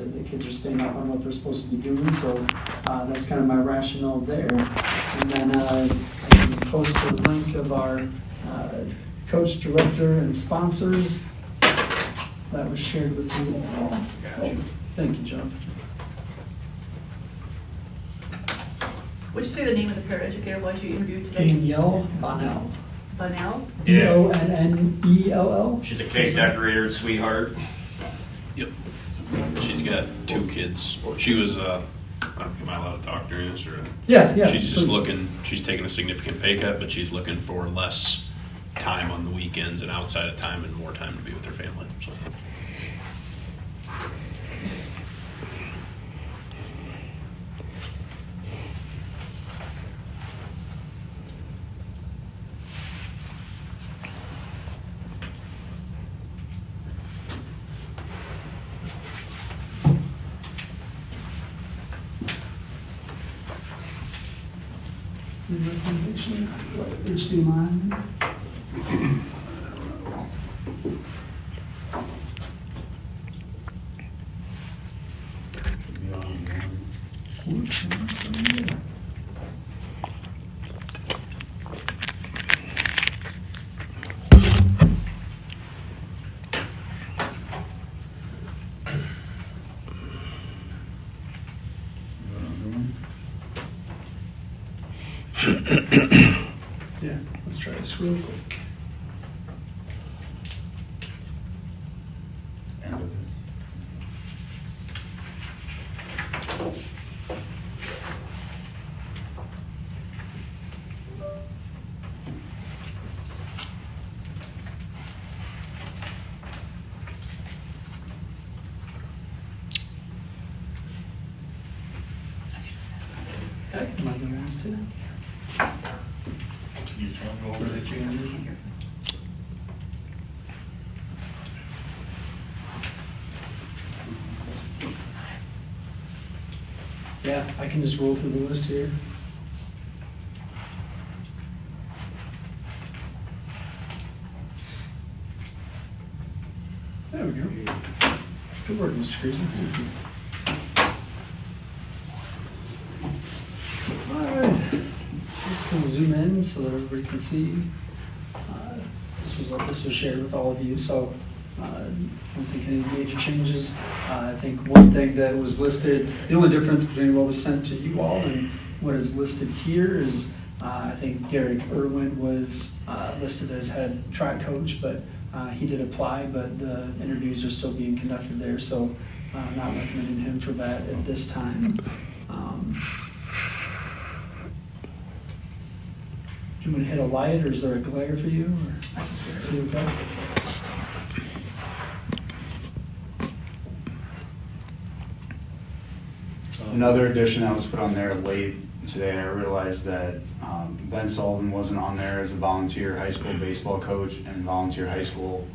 the kids are staying up on what they're supposed to be doing. So that's kind of my rationale there. And then I can post a link of our coach, director, and sponsors. That was shared with you all. Oh, thank you, John. Would you say the name of the paraeducator was you interviewed today? Danielle Bonnell. Bonnell? Yeah. Bonnell. She's a cake decorator at Sweetheart. Yep. She's got 2 kids. She was, am I allowed to talk during this, or? Yeah. She's just please. looking, she's taking a significant pay cut, but she's looking for less time on the weekends and outside of time and more time to be with her family, so. Recommendation, what, HDMI? Yeah, let's try this real quick. Okay, am I going to ask you? You just want to go over the changes? Yeah, I can just roll through the list here. There we go. Good work, Mr. Creasy. Thank you. All right, just gonna zoom in so that everybody can see. This was shared with all of you, so I don't think any major changes. I think one thing that was listed, the only difference between what was sent to you all and what is listed here is I think Garrick Irwin was listed as head track coach, but he did apply, but the interviews are still being conducted there, so I'm not recommending him for that at this time. Do you want to hit a light, or is there a glare for you? Or see okay? Another addition that was put on there late today, I realized that Ben Sullivan wasn't on there as a volunteer high school baseball coach and volunteer high school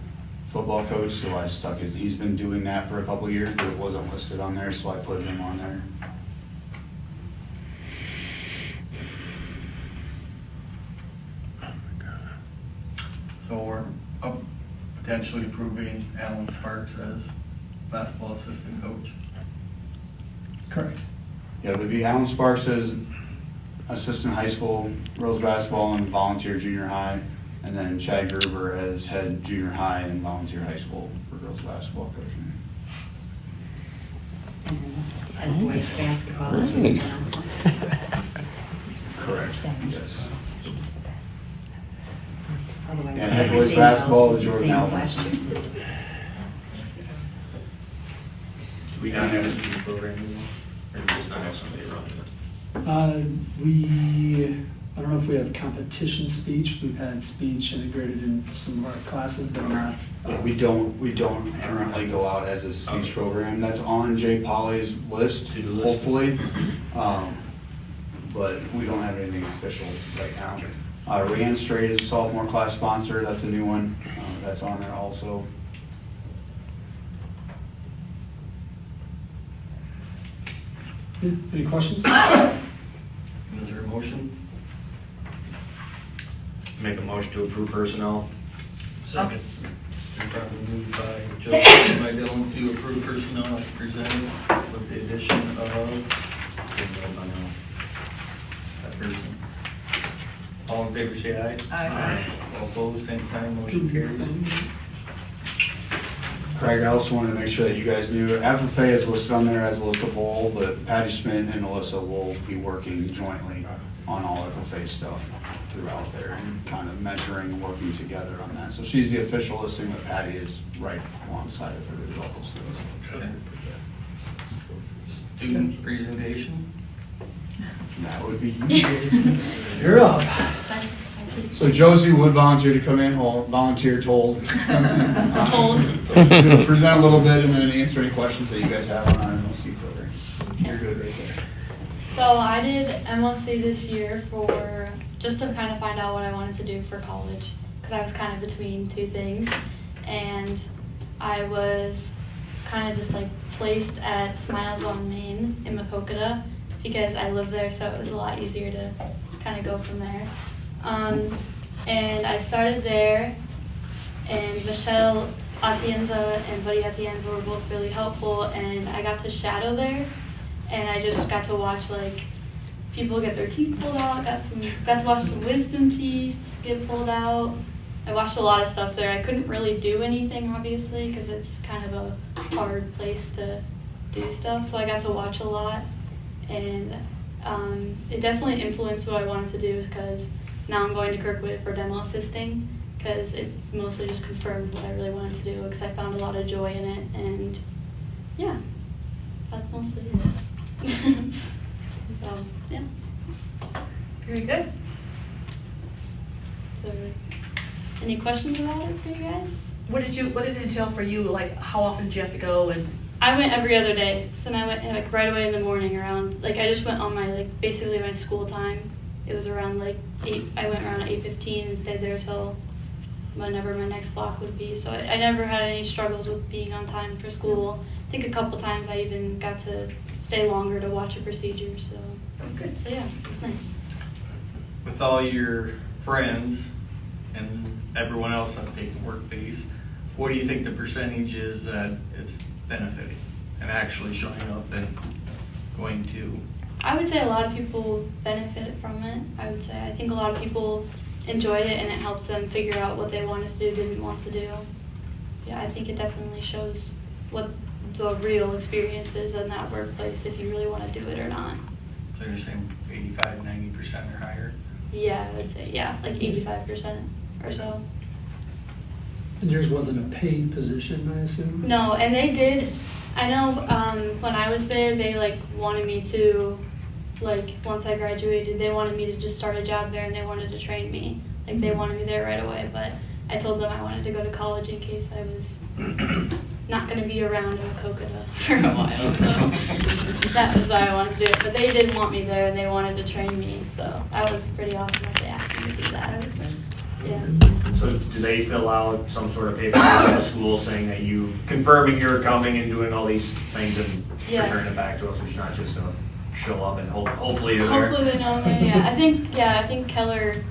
football coach, so I stuck his, he's been doing that for a couple of years, but it wasn't listed on there, so I put him on there. So we're potentially approving Alan Sparks as basketball assistant coach. Correct. Yeah, it would be Alan Sparks as assistant high school girls basketball and volunteer junior high, and then Chad Gruber as head junior high and volunteer high school for girls basketball coaching. And boys basketball. Correct, yes. Otherwise, And head boys everything basketball else is the Jordan same as Alvin. last year. Do we not have a speech program anymore? Or do we just not have somebody running it? I don't know if we have competition speech. We've had speech integrated in some of our classes, but not. We don't currently go out as a speech program. That's on Jay Polly's list, hopefully. But we don't have anything official right now. Rand Strait is a sophomore class sponsor. That's a new one. That's on there also. Any questions? Is there a motion? Make a motion to approve personnel. Second. Been probably moved by Joe, second by Dylan to approve personnel as presented with the addition of that person. All in favor, say aye. Aye. All opposed, same sign, motion carries. Craig, I also wanted to make sure that you guys knew, FFA is listed on there as Alyssa Bowl, but Patty Schmidt and Alyssa will be working jointly on all FFA stuff throughout there and kind of mentoring and working together on that. So she's the official listing, but Patty is right alongside of her with all those things. Okay. Student presentation. That would be you. You're up. So Josie would volunteer to come in, well, volunteer told. Told. To present a little bit and then answer any questions that you guys have on our MLC program. You're good right there. So I did MLC this year for just to kind of find out what I wanted to do for college, because I was kind of between two things, and I was kind of just like placed at Smiles on Main in Makokata because I live there, so it was a lot easier to kind of go from there. And I started there, and Michelle Atienza and Buddy Atienza were both really helpful, and I got to shadow there, and I just got to watch like people get their teeth pulled out, got to watch some wisdom teeth get pulled out. I watched a lot of stuff there. I couldn't really do anything, obviously, because it's kind of a hard place to do stuff, so I got to watch a lot, and it definitely influenced what I wanted to do, because now I'm going to Kirkwood for demo assisting, because it mostly just confirmed what I really wanted to do, because I found a lot of joy in it, and yeah, that's mostly it. So, yeah. Very good. So, any questions about it for you guys? What did it entail for you? Like, how often did you have to go? And I went every other day, so then I went like right away in the morning around, like I just went on my, like basically my school time. It was around like 8, I went around 8:15 and stayed there till whenever my next block would be. So I never had any struggles with being on time for school. I think a couple times I even got to stay longer to watch a procedure, so. oh, good. So yeah, it's nice. With all your friends and everyone else that's taking work base, what do you think the percentage is that it's benefiting and actually showing up and going to? I would say a lot of people benefited from it. I think a lot of people enjoyed it, and it helped them figure out what they wanted to do, didn't want to do. Yeah, I think it definitely shows what the real experience is in that workplace, if you really want to do it or not. So you're saying 85-90% or higher? Yeah, I would say, yeah, like 85% or so. And yours wasn't a paid position, I assume? No, and they did, I know when I was there, they like wanted me to, like once I graduated, they wanted me to just start a job there, and they wanted to train me. Like they wanted me there right away, but I told them I wanted to go to college in case I was not going to be around in Makokata for a while, so that was why I wanted to do it. But they did want me there, and they wanted to train me, so that was pretty awesome that they asked me to do that. Yeah. So do they fill out some sort of paper at the school saying that you, confirming you're coming and doing all these things and Yeah. returning it back to us, it's not just a show up and hopefully you're there? Hopefully they know I'm there, yeah. I think Keller,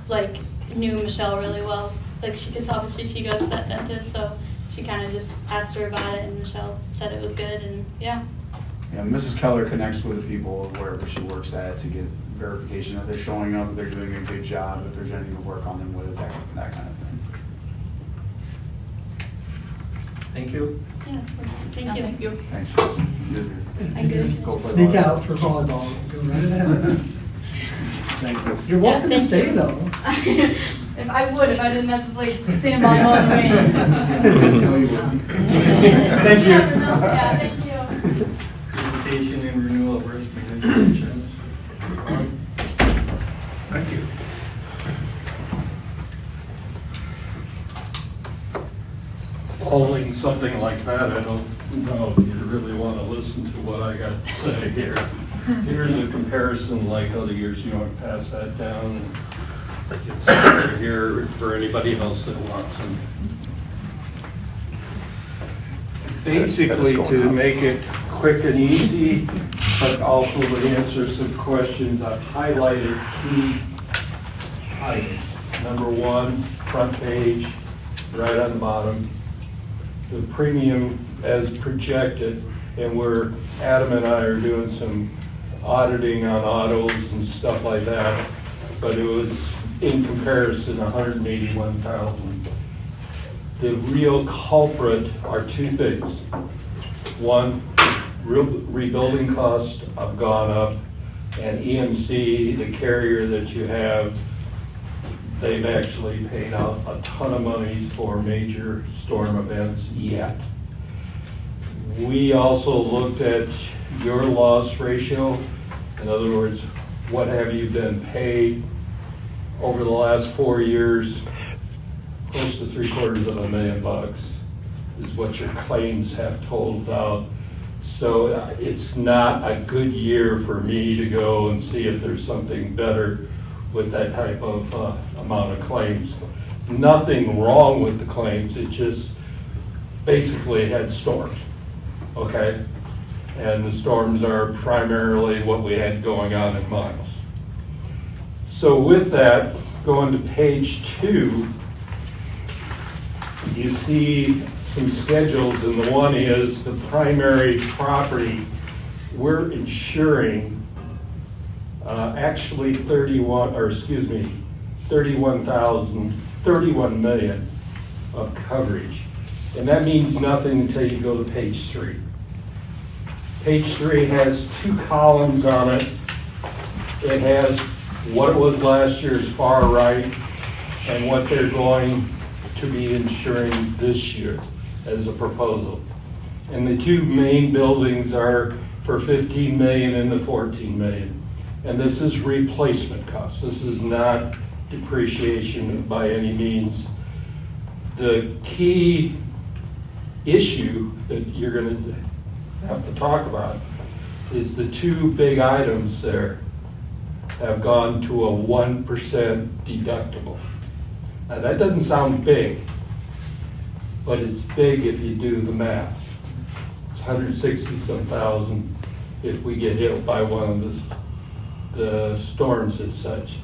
like, knew Michelle really well. Like, because obviously she goes to that dentist, so she kind of just asked her about it, and Michelle said it was good, and yeah. Yeah, Mrs. Keller connects with the people wherever she works at to get verification that they're showing up, they're doing a good job, if there's anything to work on them with, that kind of thing. Thank you. Yeah, thank you. Thank you. Thanks, Josie. I'm good. Go play Sneak volleyball. out for volleyball, go right ahead. Thank you. You're welcome to thank stay you. though. If I would, if I didn't have to play sand volleyball in the rain. No, you wouldn't. Thank you. Yeah, thank you. Presentation and renewal of risk management insurance. Thank you. Following something like that, I don't know if you really want to listen to what I got to say here. Here's a comparison like other years, you want to pass that down. It's over here for anybody else that wants them. Basically, to make it quick and easy, but also to answer some questions, I've highlighted key items. Number one, front page, right on the bottom. The premium as projected, and Adam and I are doing some auditing on autos and stuff like that, but it was in comparison 181,000. The real culprit are two things. One, rebuilding costs have gone up, and EMC, the carrier that you have, they've actually paid out a ton of money for major storm events yet. We also looked at your loss ratio. In other words, what have you been paid over the last 4 years? Close to $750,000 is what your claims have totaled out. So it's not a good year for me to go and see if there's something better with that type of amount of claims. Nothing wrong with the claims, it just basically had storms, okay? And the storms are primarily what we had going on in Miles. So with that, going to page 2, you see some schedules, and the one is the primary property. We're insuring actually 31 million of coverage. And that means nothing until you go to page 3. Page 3 has 2 columns on it. It has what it was last year's far right and what they're going to be insuring this year as a proposal. And the 2 main buildings are for 15 million and the 14 million. And this is replacement cost. This is not depreciation by any means. The key issue that you're going to have to talk about is the 2 big items there have gone to a 1% deductible. Now that doesn't sound big, but it's big if you do the math. It's 160-some thousand if we get hit by one of the storms as such.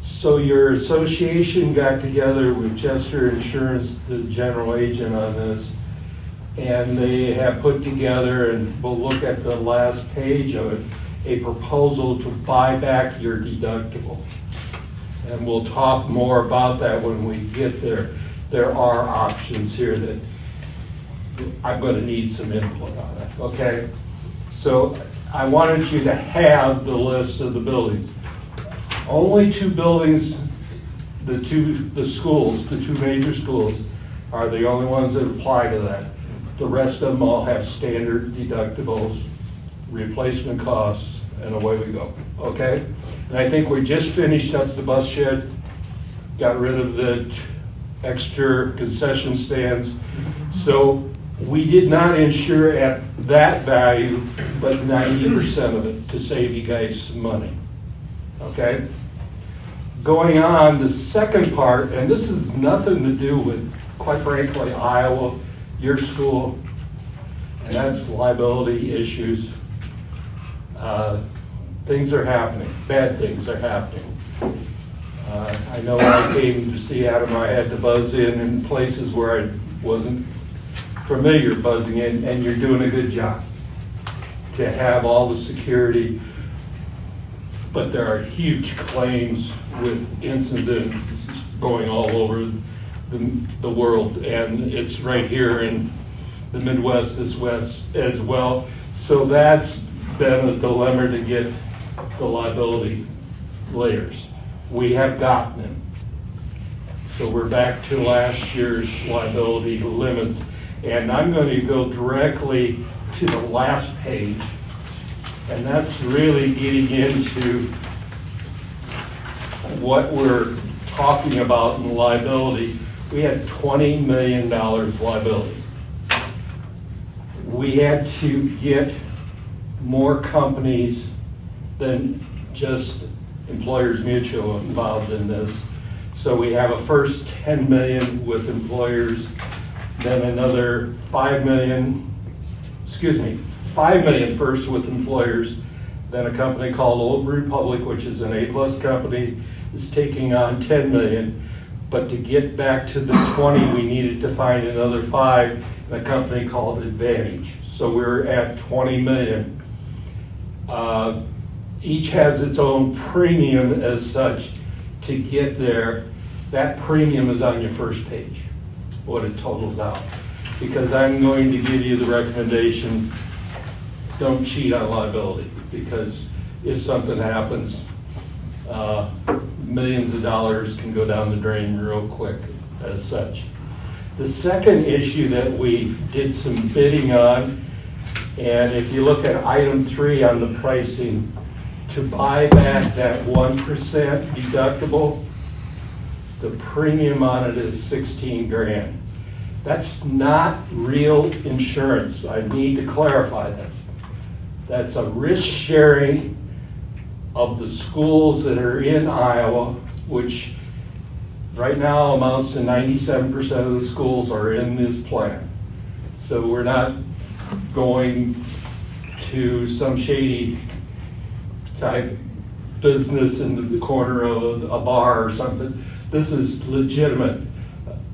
So your association got together with Chester Insurance, the general agent on this, and they have put together, and we'll look at the last page of it, a proposal to buy back your deductible. And we'll talk more about that when we get there. There are options here that I'm going to need some input on it, okay? So I wanted you to have the list of the buildings. Only 2 buildings, the 2 major schools, are the only ones that apply to that. The rest of them all have standard deductibles, replacement costs, and away we go, okay? And I think we just finished up the bus shed, got rid of the extra concession stands. So we did not insure at that value, but 90% of it to save you guys some money, okay? Going on, the second part, and this has nothing to do with, quite frankly, Iowa, your school, and that's liability issues. Things are happening, bad things are happening. I know when I came to see Adam, I had to buzz in places where I wasn't familiar buzzing in, and you're doing a good job to have all the security. But there are huge claims with incidents going all over the world, and it's right here in the Midwest as well. So that's been a dilemma to get the liability layers. We have gotten them. So we're back to last year's liability limits. And I'm going to go directly to the last page. And that's really getting into what we're talking about in liability. We had $20 million liability. We had to get more companies than just Employers Mutual involved in this. So we have a first 10 million with employers, then another 5 million first with employers, then a company called Old Republic, which is an A+ company, is taking on 10 million. But to get back to the 20, we needed to find another 5 in a company called Advantage. So we're at 20 million. Each has its own premium as such. To get there, that premium is on your first page, what it totals out. Because I'm going to give you the recommendation, don't cheat on liability, because if something happens, millions of dollars can go down the drain real quick as such. The second issue that we did some bidding on, and if you look at item 3 on the pricing, to buy back that 1% deductible, the premium on it is 16 grand. That's not real insurance. I need to clarify this. That's a risk sharing of the schools that are in Iowa, which right now amounts to 97% of the schools are in this plan. So we're not going to some shady type business in the corner of a bar or something. This is legitimate.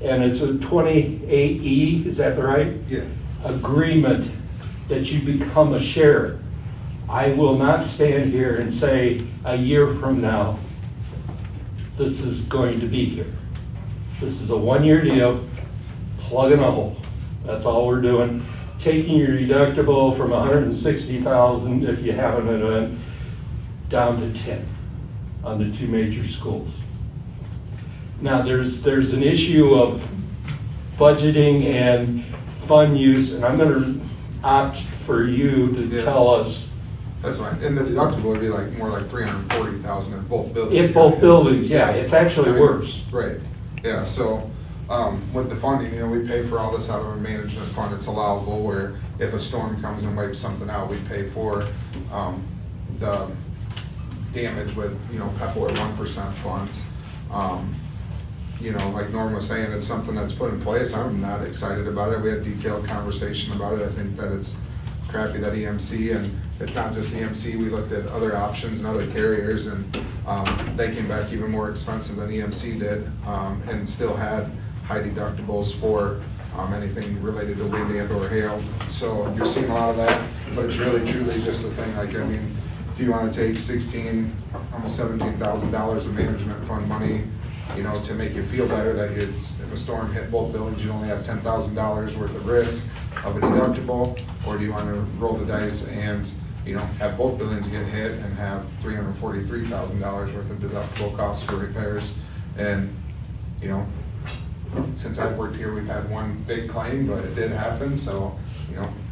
And it's a 28E, is that right? Yeah. Agreement that you become a sharer. I will not stand here and say a year from now, this is going to be here. This is a 1-year deal, plugging a hole. That's all we're doing. Taking your deductible from 160,000 if you have an event down to 10 on the 2 major schools. Now there's an issue of budgeting and fund use, and I'm going to opt for you to tell us. That's fine. And the deductible would be like more like 340,000 in both buildings. If both buildings, yeah, it's actually worse. Right. Yeah. So with the funding, we pay for all this out of a management fund. It's allowable where if a storm comes and wipes something out, we pay for the damage with PEPO or 1% funds. Like Norm was saying, it's something that's put in place. I'm not excited about it. We had a detailed conversation about it. I think that it's crappy that EMC, and it's not just EMC, we looked at other options and other carriers, and they came back even more expensive than EMC did, and still had high deductibles for anything related to wind and or hail. So you're seeing a lot of that, but it's really truly just the thing, like, do you want to take almost $17,000 of management fund money, to make you feel better that if a storm hit both buildings, you only have $10,000 worth of risk of a deductible, or do you want to roll the dice and have both buildings get hit and have $343,000 worth of deductible costs for repairs? And since I've worked here, we've had one big claim, but it did happen. So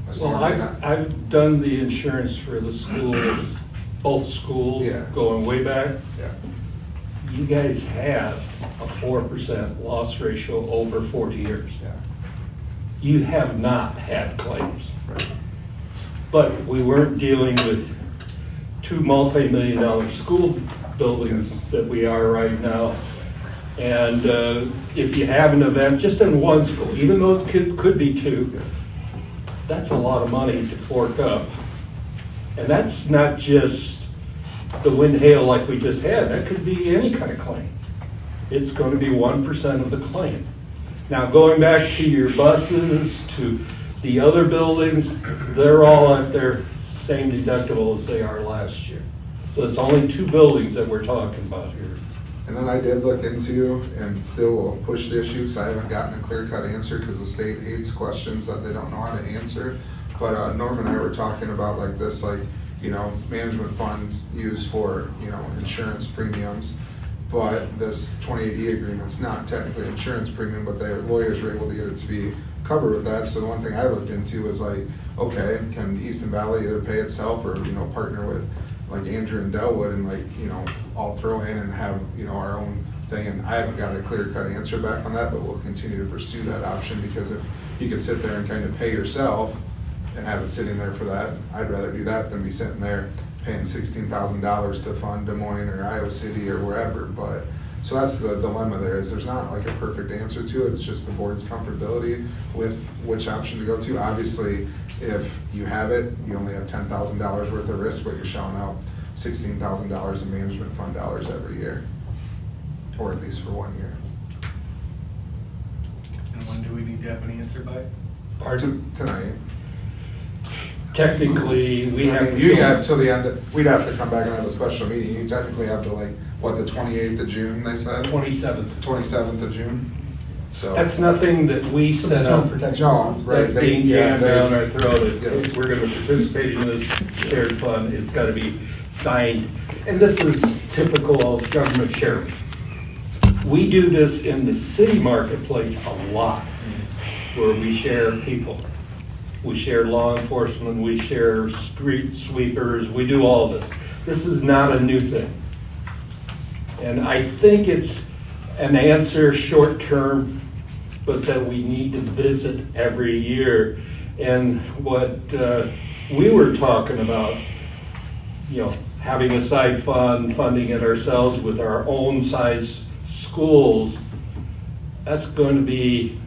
a storm. Well, I've done the insurance for the schools, both schools, going way back. Yeah. You guys have a 4% loss ratio over 40 years. Yeah. You have not had claims. Right. But we weren't dealing with 2 multi-million-dollar school buildings that we are right now. And if you have an event just in one school, even though it could be 2, that's a lot of money to fork up. And that's not just the wind hail like we just had. That could be any kind of claim. It's going to be 1% of the claim. Now, going back to your buses, to the other buildings, they're all at their same deductible as they are last year. So it's only 2 buildings that we're talking about here. And then I did look into, and still will push the issue because I haven't gotten a clear-cut answer because the state hates questions that they don't know how to answer. But Norm and I were talking about like this, management funds used for, insurance premiums. But this 28E agreement's not technically insurance premium, but their lawyers were able to get it to be covered with that. So the one thing I looked into was like, okay, can Easton Valley either pay itself or, partner with like Andrew and Delwood and all throw in and have, our own thing. And I haven't got a clear-cut answer back on that, but we'll continue to pursue that option because if you could sit there and kind of pay yourself and have it sitting there for that, I'd rather do that than be sitting there paying $16,000 to fund Des Moines or Iowa City or wherever. But so that's the dilemma there, is there's not like a perfect answer to it. It's just the board's comfortability with which option to go to. Obviously, if you have it, you only have $10,000 worth of risk, but you're shelling out $16,000 in management fund dollars every year, or at least for 1 year. And when do we need to have an answer by? Tonight. Technically, we I have. mean, you have till the end, we'd have to come back and have a special meeting. You technically have to like, what, the 28th of June, they said? 27th. 27th of June, so. That's nothing that we set Storm up. protection. No, right. That's being jammed down our throat. Yeah. If we're gonna participate in this shared fund, it's gotta be signed. And this is typical of government sharing. We do this in the city marketplace a lot, where we share people. We share law enforcement, we share street sweepers, we do all this. This is not a new thing. And I think it's an answer short-term, but that we need to visit every year. And what we were talking about, you know, having a side fund, funding it ourselves with our own size schools, that's going to be,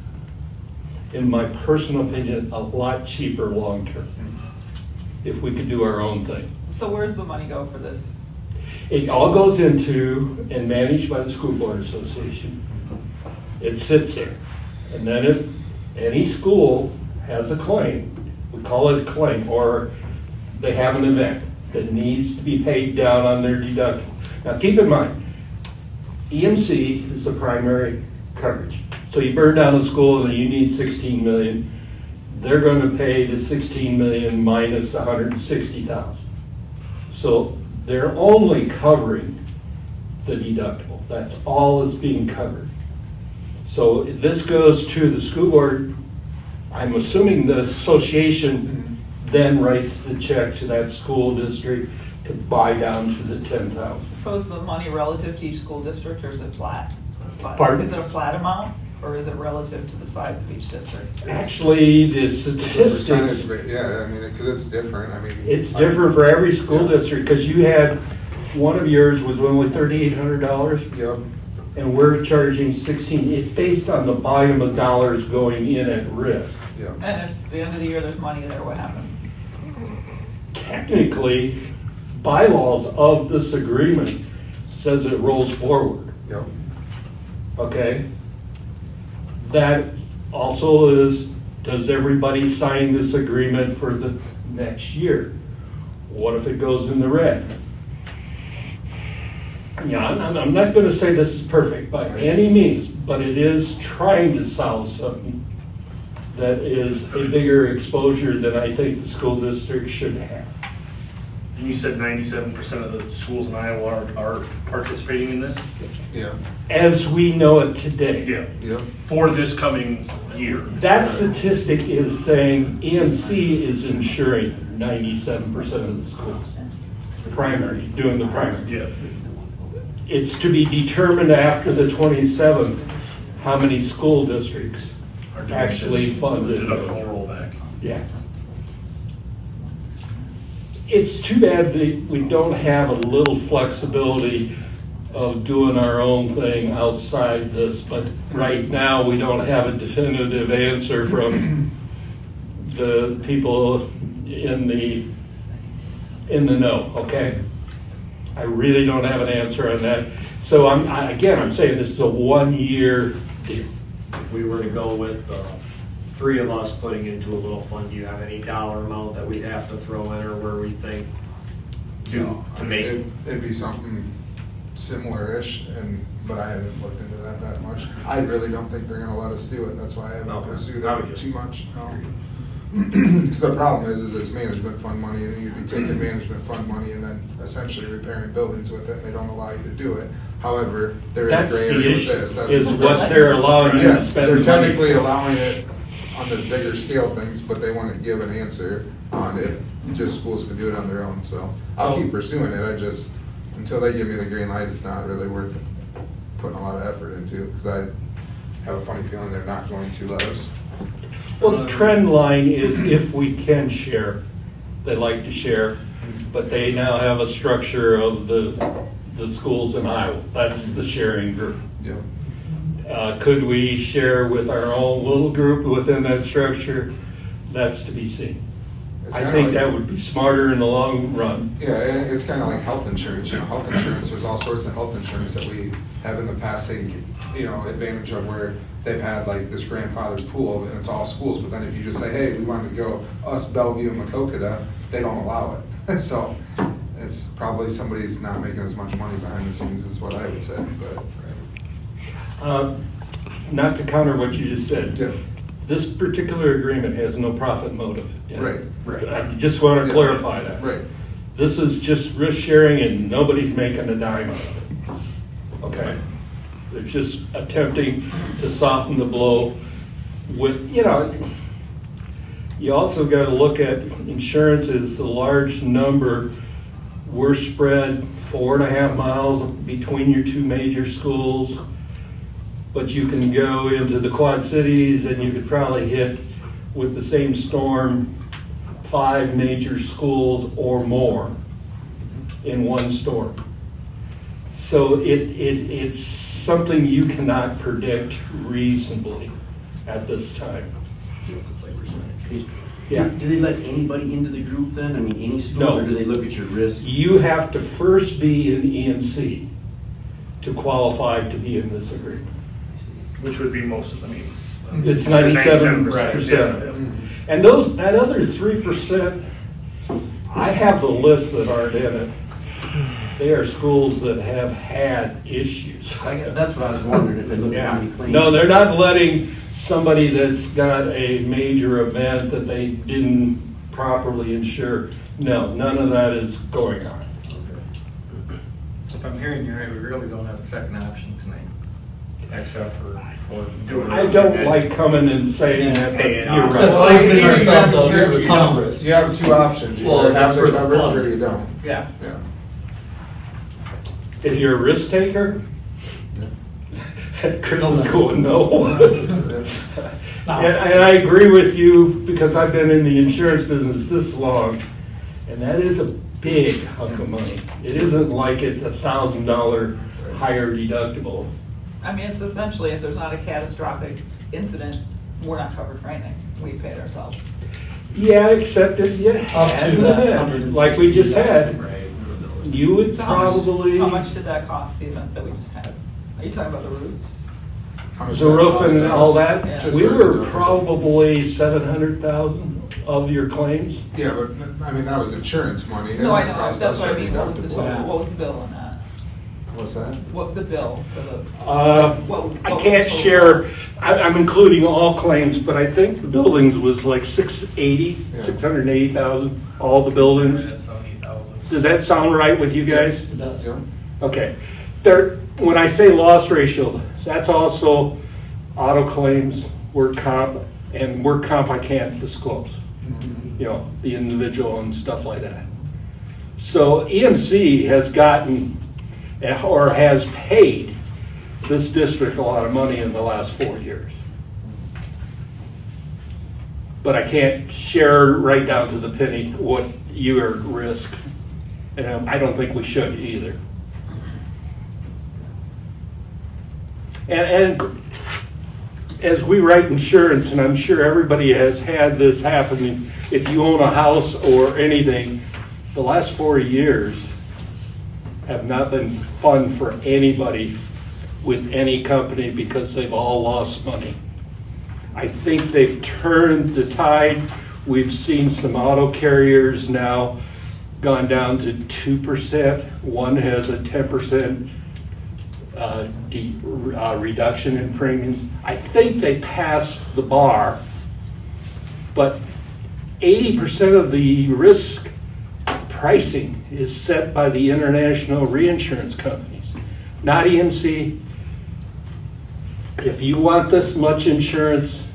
in my personal opinion, a lot cheaper long-term if we could do our own thing. So where's the money go for this? It all goes into and managed by the School Board Association. It sits there. And then if any school has a claim, we call it a claim, or they have an event that needs to be paid down on their deductible. Now keep in mind, EMC is the primary coverage. So you burn down a school and you need 16 million, they're going to pay the 16 million minus 160,000. So they're only covering the deductible. That's all that's being covered. So if this goes to the school board, I'm assuming the association then writes the check to that school district to buy down to the 10,000. So is the money relative to each school district, or is it flat? Pardon? Is it a flat amount, or is it relative to the size of each district? Actually, the It's a statistics, percentage, yeah, I mean, because it's different, I mean. it's different for every school district, because you had, one of yours was only $3,800, Yep, and we're charging 16. It's based on the volume of dollars going in at risk. yep. And if at the end of the year there's money there, what happens? Technically, bylaws of this agreement says it rolls forward, Yep. okay? That also is, does everybody sign this agreement for the next year? What if it goes in the red? Yeah, I'm not gonna say this is perfect by any means, but it is trying to solve something that is a bigger exposure than I think the school district should have. And you said 97% of the schools in Iowa are participating in this? Yeah, As we know it today. yep. For this coming year? That statistic is saying EMC is insuring 97% of the schools. Primary, doing the primary. Yeah. It's to be determined after the 27th, how many school districts Are doing actually this funded. Deductible rollback. Yeah. It's too bad that we don't have a little flexibility of doing our own thing outside this, but right now, we don't have a definitive answer from the people in the know, okay? I really don't have an answer on that. So I'm saying this is a 1-year deal. If we were to go with the three of us putting into a little fund, do you have any dollar amount that we'd have to throw in, or where we think No, I to mean, make? it'd be something similar-ish, but I haven't looked into that much. I really don't think they're gonna let us do it, that's why I haven't Okay. pursued I would it just- too much. Because the problem is it's management fund money, and you'd be taking management fund money and then essentially repairing buildings with it, they don't allow you to do it. However, there is That's gray the area with issue, this. That's is the- what they're allowing you Yeah, to spend they're the money. technically allowing it on the bigger scale things, but they want to give an answer on if just schools could do it on their own, so I'll keep pursuing it, until they give me the green light, it's not really worth putting a lot of effort into, because I have a funny feeling they're not going to let us. Well, the trend line is if we can share, they like to share, but they now have a structure of the schools in Iowa. That's the sharing group. Yep. Could we share with our own little group within that structure? That's to be seen. It's I kinda think like- that would be smarter in the long run. Yeah, and it's kind of like health insurance, health insurance, there's all sorts of health insurance that we have in the past taken, advantage of where they've had like this grandfather's pool and it's all schools, but then if you just say, hey, we want to go, us, Bellevue and Macokota, they don't allow it. So it's probably somebody's not making as much money behind the scenes is what I would say, but. Not to counter what you just said. Yeah. This particular agreement has no profit motive in it. Right. I just want to Yeah. clarify that. Right. This is just risk sharing and nobody's making a dime out of it. Okay? They're just attempting to soften the blow with, you also got to look at insurance is the large number. We're spread 4.5 miles between your two major schools. But you can go into the Quad Cities and you could probably hit, with the same storm, 5 major schools or more in one storm. So it's something you cannot predict reasonably at this time. Yeah. Do they let anybody into the group then? I mean, any schools, No. or do they look at your risk? You have to first be an EMC to qualify to be in this agreement. Which would be most of them. It's 97%. And that other 3%, I have the list that aren't in it. They are schools that have had issues. That's what I was wondering, if they look at how many claims. No, they're not letting somebody that's got a major event that they didn't properly insure. No, none of that is going on. So if I'm hearing you right, we really don't have a second option tonight, except for doing. I don't like coming and saying that, but you're So right. opening ourselves up to a ton of risk. You have 2 options, you Well, either that's have for the the coverage fund. or you don't. Yeah. Yeah. If you're a risk taker, Chris is going no. And I agree with you because I've been in the insurance business this long, and that is a big hunk of money. It isn't like it's $1,000 higher deductible. I mean, it's essentially, if there's not a catastrophic incident, we're not covered for anything. We pay it ourselves. Yeah, except if you Up had to an that event, like we just had, $160,000. you would So how much- probably, How much did that cost, the event that we just had? Are you talking about the roofs? How much the that roof cost and us? all that, Yeah. we were probably 700,000 of your claims. Yeah, but, I mean, that was insurance money. No, I It know, cost that's us what I our mean, what was the deductible. total, what was the bill on that? What's that? What, the bill for the? what I was can't the total share, cost? I'm including all claims, but I think the buildings was like 680,000, all the buildings. That's 70,000. Does that sound right with you guys? It does. Yeah. Okay. When I say loss ratio, that's also auto claims, work comp, and work comp I can't disclose. The individual and stuff like that. So EMC has gotten, or has paid this district a lot of money in the last 4 years. But I can't share right down to the penny what you are at risk. And I don't think we should either. And as we write insurance, and I'm sure everybody has had this happen, if you own a house or anything, the last 4 years have not been fun for anybody with any company because they've all lost money. I think they've turned the tide. We've seen some auto carriers now gone down to 2%. One has a 10% reduction in premiums. I think they passed the bar, but 80% of the risk pricing is set by the international reinsurance companies, not EMC. If you want this much insurance,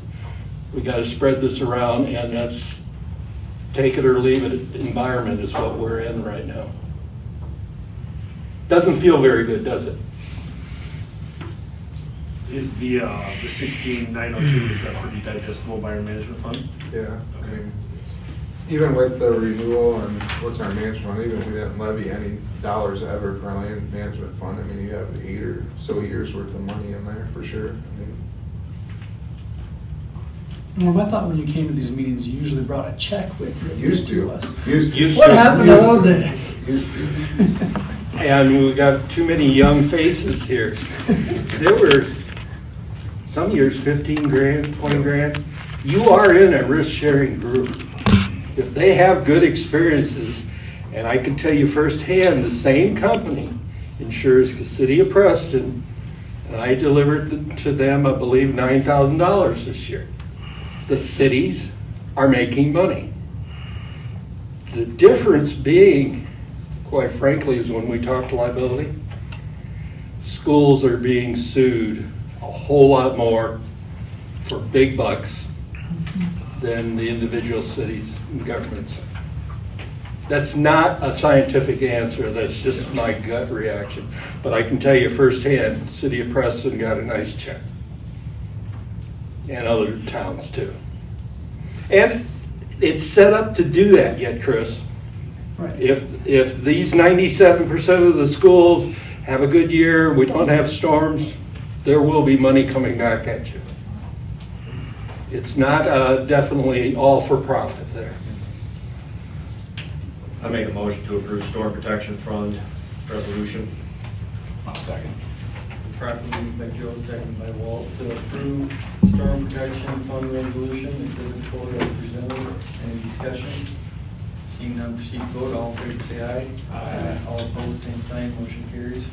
we got to spread this around, and that's take it or leave it environment is what we're in right now. Doesn't feel very good, does it? Is the 16902, is that pretty digestible by our management fund? Yeah, I mean, even with the renewal and what's our management fund, even if we didn't levy any dollars ever for our land management fund, I mean, you have 8 or so years worth of money in there for sure. I mean, Well, my thought when you came to these meetings, you usually brought a check with you. Used to. us. Used to. What happened to those days? Used to. And we got too many young faces here. There were some years 15 grand, 20 grand. You are in a risk-sharing group. If they have good experiences, and I can tell you firsthand, the same company insures the city of Preston, and I delivered to them, I believe, $9,000 this year. The cities are making money. The difference being, quite frankly, is when we talk liability, schools are being sued a whole lot more for big bucks than the individual cities and governments. That's not a scientific answer, that's just my gut reaction. But I can tell you firsthand, City of Preston got a nice check. And other towns too. And it's set up to do that yet, Chris. Right. If these 97% of the schools have a good year, we don't have storms, there will be money coming back at you. It's not definitely all for profit there. I make a motion to approve storm protection fund resolution. Second. Properly moved by Joe, second by Walt, to approve storm protection fund resolution, exhibit 4 as presented. Any discussion? Seeing none, proceed to vote. All in favor say aye. Aye. All opposed, same sign, motion carries.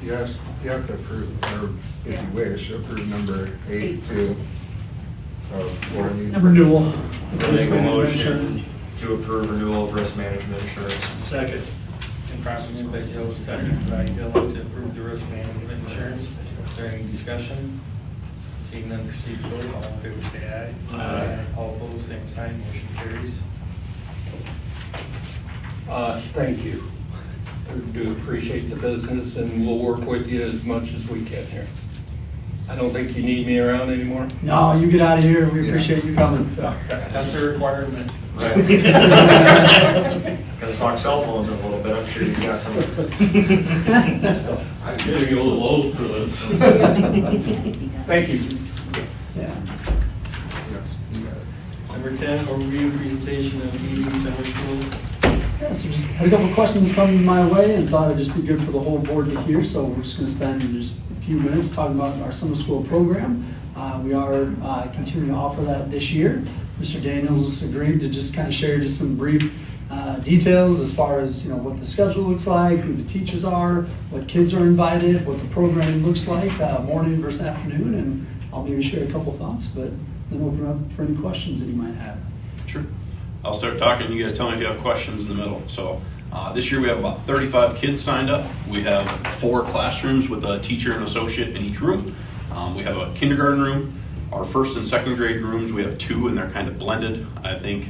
Yes, you have to approve, or if you wish, approve number 8 too. Renewal. I make a motion to approve renewal of risk management insurance. Second. And properly moved by Joe, second by Dylan, to approve the risk management insurance. Is there any discussion? Seeing none, proceed to vote. All in favor say aye. Aye. All opposed, same sign, motion carries. Thank you. I do appreciate the business, and we'll work with you as much as we can here. I don't think you need me around anymore. No, you get out of here. We appreciate you coming. That's a requirement. Gonna talk cell phones in a little bit, I'm sure you've got some. I'm getting a little old for this. Thank you. Yeah. Yes, you got it. Number 10, overview presentation of ED summer school. Yeah, so just had a couple of questions come my way and thought it'd just be good for the whole board to hear. So we're just gonna spend just a few minutes talking about our summer school program. We are continuing to offer that this year. Mr. Daniels agreed to just kind of share just some brief details as far as what the schedule looks like, who the teachers are, what kids are invited, what the programming looks like, morning versus afternoon, and I'll maybe share a couple thoughts, but then open up for any questions that you might have. Sure. I'll start talking, you guys tell me if you have questions in the middle. So this year we have about 35 kids signed up. We have 4 classrooms with a teacher and associate in each room. We have a kindergarten room. Our first and second grade rooms, we have 2 and they're kind of blended. I think,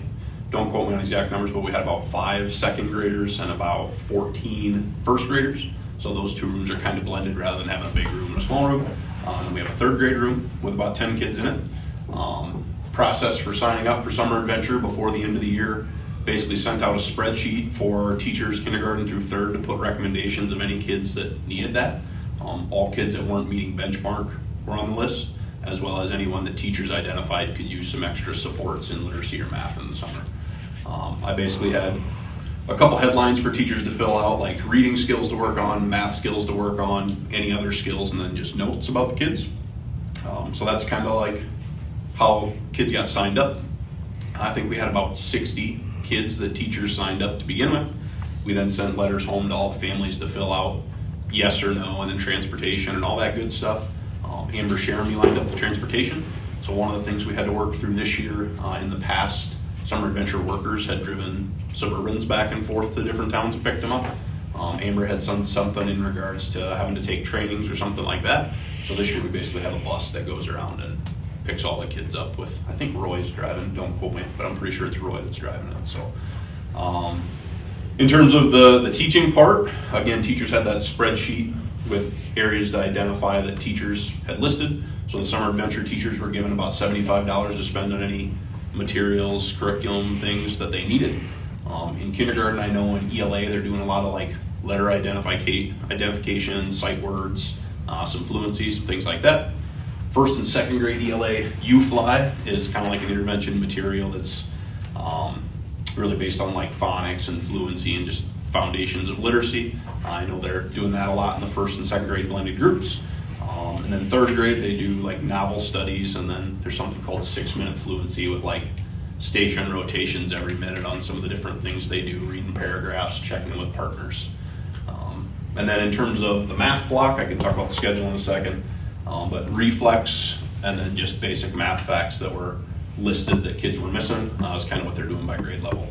don't quote me on exact numbers, but we had about 5 second graders and about 14 first graders. So those 2 rooms are kind of blended rather than having a big room and a small room. And we have a third grade room with about 10 kids in it. Process for signing up for summer adventure before the end of the year. Basically sent out a spreadsheet for teachers kindergarten through third to put recommendations of any kids that needed that. All kids that weren't meeting benchmark were on the list, as well as anyone that teachers identified could use some extra supports in literacy or math in the summer. I basically had a couple headlines for teachers to fill out, like reading skills to work on, math skills to work on, any other skills, and then just notes about the kids. So that's kind of like how kids got signed up. I think we had about 60 kids that teachers signed up to begin with. We then sent letters home to all the families to fill out yes or no, and then transportation and all that good stuff. Amber Sheremy lined up the transportation. So one of the things we had to work through this year, in the past, summer adventure workers had driven Suburbans back and forth to different towns and picked them up. Amber had something in regards to having to take trainings or something like that. So this year we basically have a bus that goes around and picks all the kids up with, I think Roy's driving, don't quote me, but I'm pretty sure it's Roy that's driving it. So in terms of the teaching part, again, teachers had that spreadsheet with areas to identify that teachers had listed. So the summer adventure teachers were given about $75 to spend on any materials, curriculum, things that they needed. In kindergarten, I know in ELA, they're doing a lot of like letter identification, sight words, some fluency, some things like that. First and second grade ELA U-Fly is kind of like an intervention material that's really based on like phonics and fluency and just foundations of literacy. I know they're doing that a lot in the first and second grade blended groups. And then third grade, they do like novel studies, and then there's something called 6-minute fluency with like station rotations every minute on some of the different things they do, reading paragraphs, checking in with partners. And then in terms of the math block, I can talk about the schedule in a second, but reflex and then just basic math facts that were listed that kids were missing is kind of what they're doing by grade level.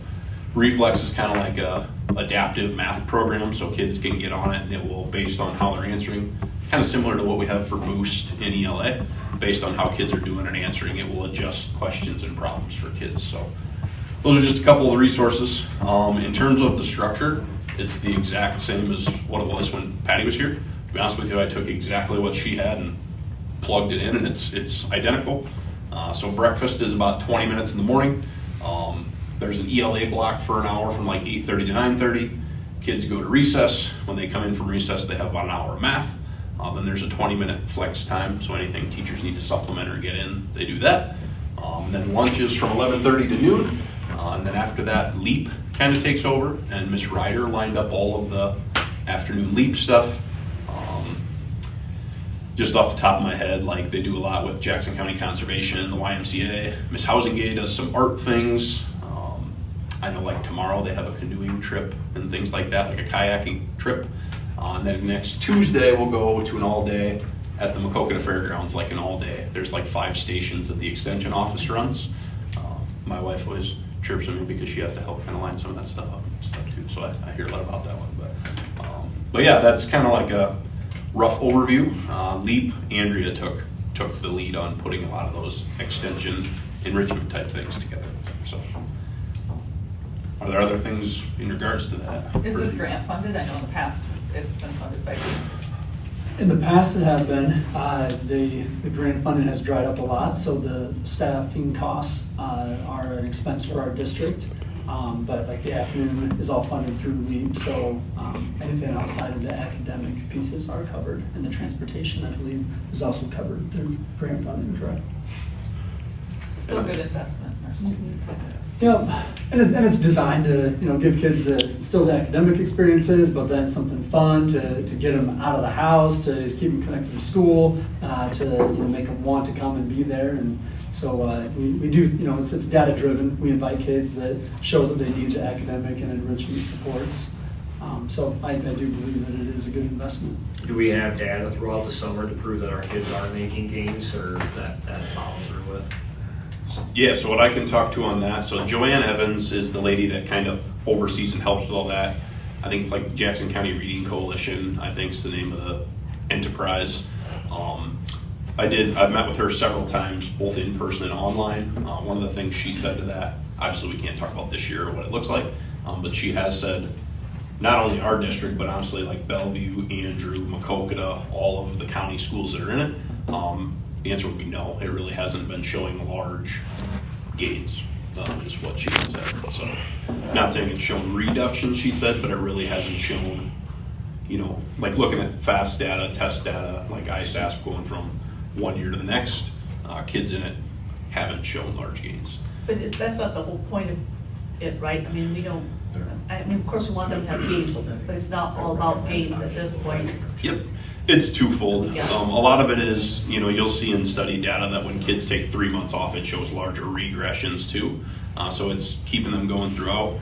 Reflex is kind of like a adaptive math program, so kids can get on it and it will, based on how they're answering, kind of similar to what we have for Boost in ELA, based on how kids are doing and answering, it will adjust questions and problems for kids. So those are just a couple of the resources. In terms of the structure, it's the exact same as what it was when Patty was here. To be honest with you, I took exactly what she had and plugged it in, and it's identical. So breakfast is about 20 minutes in the morning. There's an ELA block for an hour from like 8:30 to 9:30. Kids go to recess. When they come in from recess, they have about an hour of math. Then there's a 20-minute flex time, so anything teachers need to supplement or get in, they do that. Then lunch is from 11:30 to noon. And then after that, LEAP kind of takes over, and Miss Ryder lined up all of the afternoon LEAP stuff. Just off the top of my head, like they do a lot with Jackson County Conservation, the YMCA. Miss Housingay does some art things. I know like tomorrow they have a canoeing trip and things like that, like a kayaking trip. And then next Tuesday we'll go to an all-day at the Macokota Fairgrounds, like an all-day. There's like 5 stations that the extension office runs. My wife always chirps at me because she has to help kind of line some of that stuff up and stuff too. So I hear a lot about that one. But yeah, that's kind of like a rough overview. LEAP, Andrea took the lead on putting a lot of those extension enrichment type things together. So, are there other things in regards to that? Is this grant funded? I know in the past it's been funded by grants. In the past, it has been. The grant funding has dried up a lot, so the staffing costs are an expense for our district. But like the afternoon is all funded through LEAP, so anything outside of the academic pieces are covered. And the transportation, I believe, is also covered through grant funding, correct? Still a good investment in our students. Yeah, and it's designed to give kids still the academic experiences, but then something fun to get them out of the house, to keep them connected to school, to make them want to come and be there. And so we do, it's data driven. We invite kids that show that they need the academic and enrichment supports. So I do believe that it is a good investment. Do we have data throughout the summer to prove that our kids are making gains, or that follow through with? Yeah, so what I can talk to on that, so Joanne Evans is the lady that kind of oversees and helps with all that. I think it's like the Jackson County Reading Coalition, I think is the name of the enterprise. I've met with her several times, both in person and online. One of the things she said to that, obviously we can't talk about this year or what it looks like, but she has said, not only our district, but honestly like Bellevue, Andrew, Macokota, all of the county schools that are in it, the answer would be no. It really hasn't been showing large gains, is what she had said. So, not saying it's shown reduction, she said, but it really hasn't shown, like looking at fast data, test data, like ISASP going from one year to the next, kids in it haven't shown large gains. But that's not the whole point of it, right? I mean, of course we want them to have gains, but it's not all about gains at this point. Yep. It's twofold. Yeah. A lot of it is, you'll see in study data that when kids take 3 months off, it shows larger regressions too. So it's keeping them going throughout.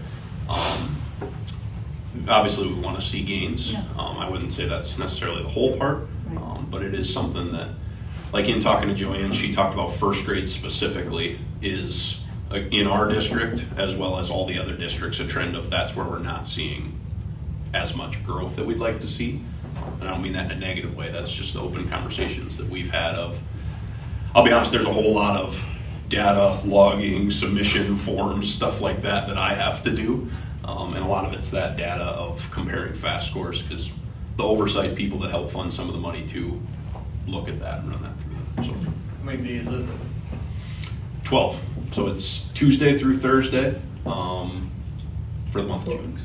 Obviously, we want to see gains. Yeah. I wouldn't say that's necessarily the whole part, Right. but it is something that, like in talking to Joanne, she talked about first grade specifically is in our district, as well as all the other districts, a trend of that's where we're not seeing as much growth that we'd like to see. And I don't mean that in a negative way, that's just open conversations that we've had of, I'll be honest, there's a whole lot of data logging, submission forms, stuff like that I have to do. And a lot of it's that data of comparing FAST scores, because the oversight people that help fund some of the money to look at that and run that through them. So, How many days is it? 12. So it's Tuesday through Thursday for the month of June.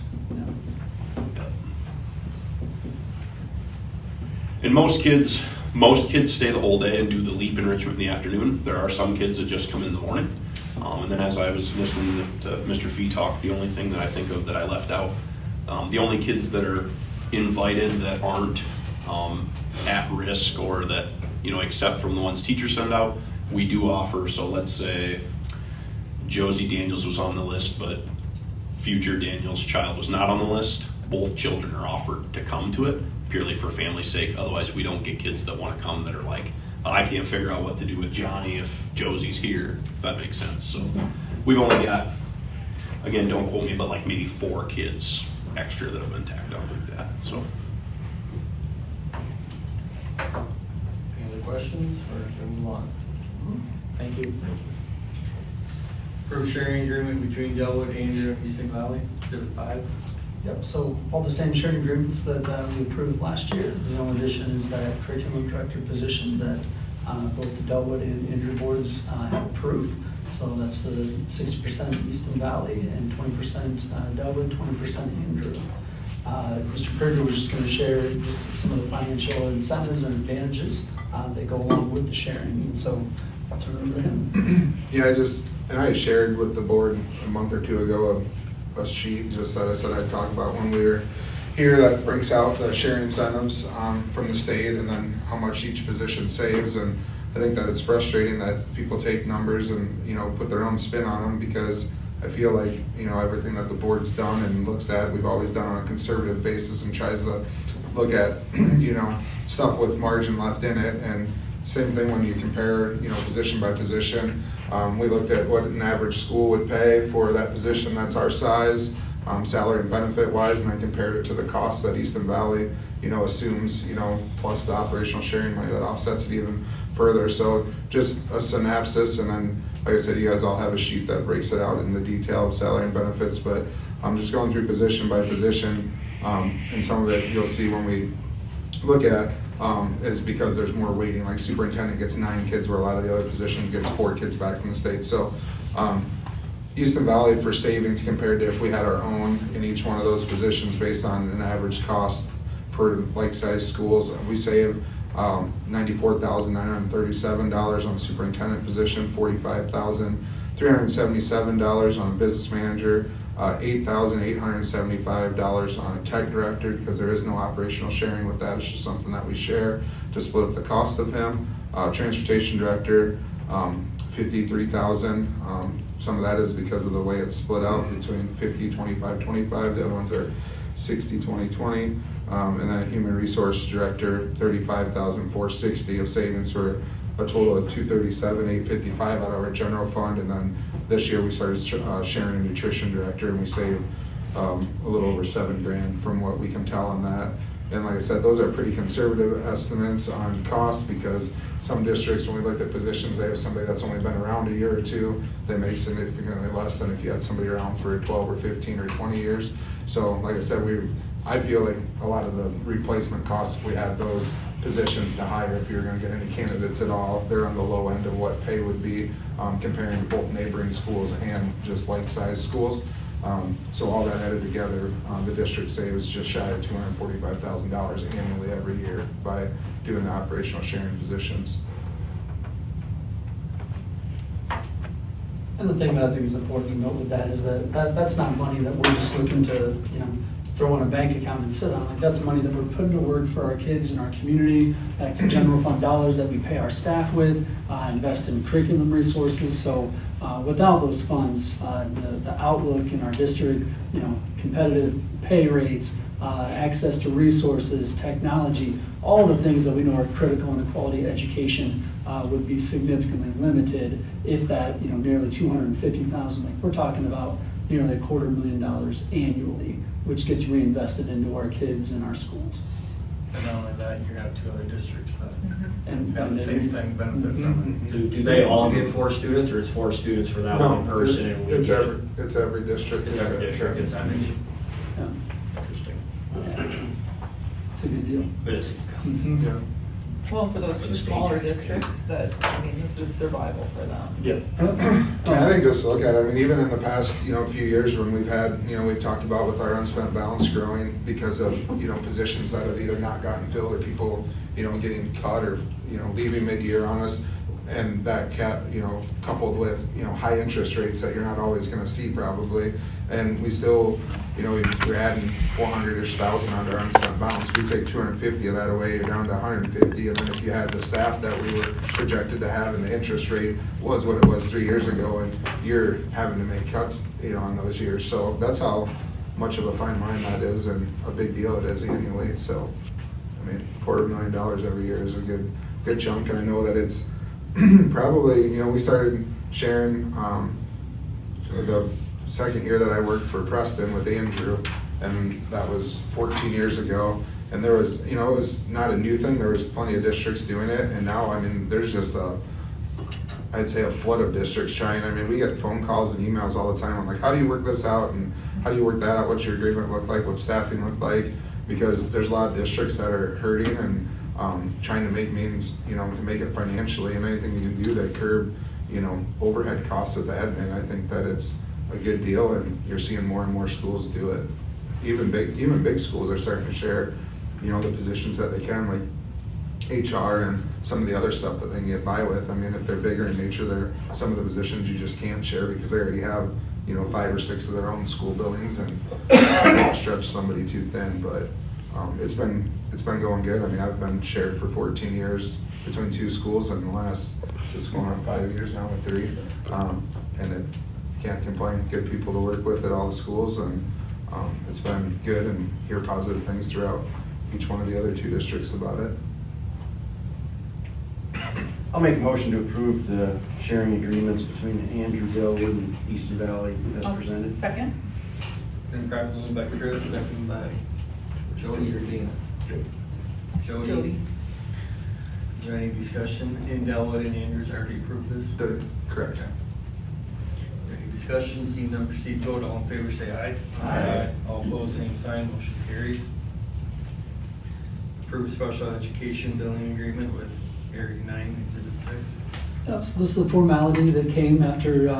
And most kids Most kids stay the whole day and do the LEAP enrichment in the afternoon. There are some kids that just come in the morning. And then as I was listening to Mr. Fee talk, the only thing that I think of that I left out, the only kids that are invited that aren't at risk or that, except from the ones teachers send out, we do offer. So let's say Josie Daniels was on the list, but future Daniels' child was not on the list. Both children are offered to come to it purely for family's sake. Otherwise, we don't get kids that want to come that are like, I can't figure out what to do with Johnny if Josie's here, if that makes sense. So we've only got, again, don't quote me, but like maybe 4 kids extra that have been tagged on like that. So. Any other questions, or should we move on? Thank you. Group sharing agreement between Delwood, Andrew, and Easton Valley, Exhibit 5. Yep, so all the same sharing agreements that we approved last year. The only addition is that curriculum director position that both the Delwood and Andrew boards have approved. So that's the 60% Easton Valley and 20% Delwood, 20% Andrew. Mr. Perger was just going to share just some of the financial incentives and advantages that go along with the sharing. And so I'll turn it over to him. Yeah, I shared with the board a month or two ago a sheet just that I said I'd talk about when we were here that breaks out the sharing incentives from the state and then how much each position saves. And I think that it's frustrating that people take numbers and put their own spin on them, because I feel like everything that the board's done and looks at, we've always done on a conservative basis and tries to look at stuff with margin left in it. And same thing when you compare position by position. We looked at what an average school would pay for that position that's our size, salary and benefit wise, and then compared it to the cost that Easton Valley assumes, plus the operational sharing money that offsets it even further. So just a synopsis, and then like I said, you guys all have a sheet that breaks it out in the detail of salary and benefits, but I'm just going through position by position, and some of it you'll see when we look at is because there's more weighting. Like superintendent gets 9 kids, where a lot of the other positions gets 4 kids back from the state. So Easton Valley for savings compared to if we had our own in each one of those positions based on an average cost per like-sized schools, we save $94,937 on the superintendent position, $45,377 on a business manager, $8,875 on a tech director, because there is no operational sharing with that. It's just something that we share to split up the cost of him. Transportation director, $53,000. Some of that is because of the way it's split out between 50, 25, 25. The other ones are 60, 20, 20. And then a human resource director, $35,460 of savings for a total of $237,855 out of our general fund. And then this year we started sharing a nutrition director, and we saved a little over $7,000 from what we can tell on that. And like I said, those are pretty conservative estimates on cost, because some districts, when we looked at positions, they have somebody that's only been around a year or two, they make significantly less than if you had somebody around for 12 or 15 or 20 years. So like I said, I feel like a lot of the replacement costs, if we had those positions to hire, if you're going to get any candidates at all, they're on the low end of what pay would be, comparing to both neighboring schools and just like-sized schools. So all that added together, the district saves just shy of $245,000 annually every year by doing the operational sharing positions. And the thing that I think is important to note with that is that that's not money that we're just looking to, throw in a bank account and sit on. Like, that's money that we're putting to work for our kids in our community. That's general fund dollars that we pay our staff with, invest in curriculum resources. So without those funds, the outlook in our district, competitive pay rates, access to resources, technology, all the things that we know are critical in a quality education would be significantly limited if that, nearly $250,000, like we're talking about nearly $250,000 annually, which gets reinvested into our kids and our schools. And not only that, you have 2 other districts that And have the same thing, benefit from it. Do they all get 4 students, or it's 4 students for that one person? And It's every district. It's every district, it's that makes Yeah, interesting. it's a good deal. But it's, Yeah. Well, for those two smaller districts, that, I mean, this is survival for them. Yeah. I think just look at it, I mean, even in the past, few years when we've had, we've talked about with our unspent balance growing because of, positions that have either not gotten filled or people, getting cut or, leaving mid-year on us. And that coupled with, high interest rates that you're not always gonna see probably. And we still, we're adding 400-ish thousand under unspent balance. We take 250 of that away, you're down to 150. And then if you had the staff that we were projected to have and the interest rate was what it was 3 years ago, and you're having to make cuts, on those years. So that's how much of a fine line that is and a big deal it is annually. So, I mean, $250,000 every year is a good chunk. And I know that it's probably, we started sharing the second year that I worked for Preston with Andrew, and that was 14 years ago. And there was, it was not a new thing. There was plenty of districts doing it, and now, I mean, there's just I'd say a flood of districts trying. I mean, we get phone calls and emails all the time. I'm like, how do you work this out, and how do you work that out? What's your agreement look like? What's staffing look like? Because there's a lot of districts that are hurting and trying to make means, to make it financially, and anything you can do to curb, overhead costs of the admin. I think that it's a good deal, and you're seeing more and more schools do it. Even big schools are starting to share, the positions that they can, like HR and some of the other stuff that they can get by with. I mean, if they're bigger in nature, some of the positions you just can't share because they already have, 5 or 6 of their own school buildings, and don't stretch somebody too thin. But it's been going good. I mean, I've been shared for 14 years between 2 schools, and the last, it's going on 5 years now with 3. And it can't complain. Good people to work with at all the schools, and it's been good, and hear positive things throughout each one of the other 2 districts about it. I'll make a motion to approve the sharing agreements between Andrew, Dillwood, and Eastern Valley as presented. Second? Been properly moved by Chris, second by Jody or Dana? Jody. Is there any discussion? And Dillwood and Andrews already approved this? Correct. Any discussion? Seeing none, proceed vote. All in favor say aye. Aye. All opposed, same sign. Motion carries. Approve special education billing agreement with Area 9, Exhibit 6. Yep, so this is the formality that came after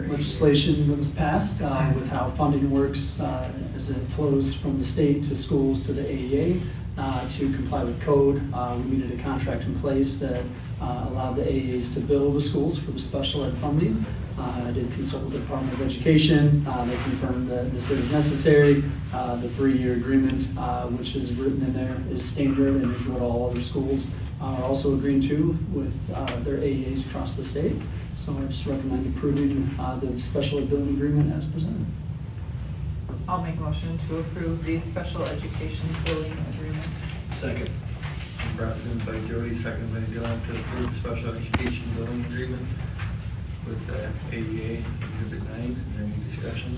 legislation that was passed with how funding works as it flows from the state to schools to the AEA to comply with code. We needed a contract in place that allowed the AEAs to bill the schools for the special ed funding. I did consult with the Department of Education. They confirmed that this is necessary. The 3-year agreement, which is written in there, is standard and is what all other schools are also agreeing to with their AEAs across the state. So I just recommend approving the special ed billing agreement as presented. I'll make a motion to approve the special education billing agreement. Second. Brought in by Jody, second by Dylan, to approve the special education billing agreement with AEA Exhibit 9. Is there any discussion?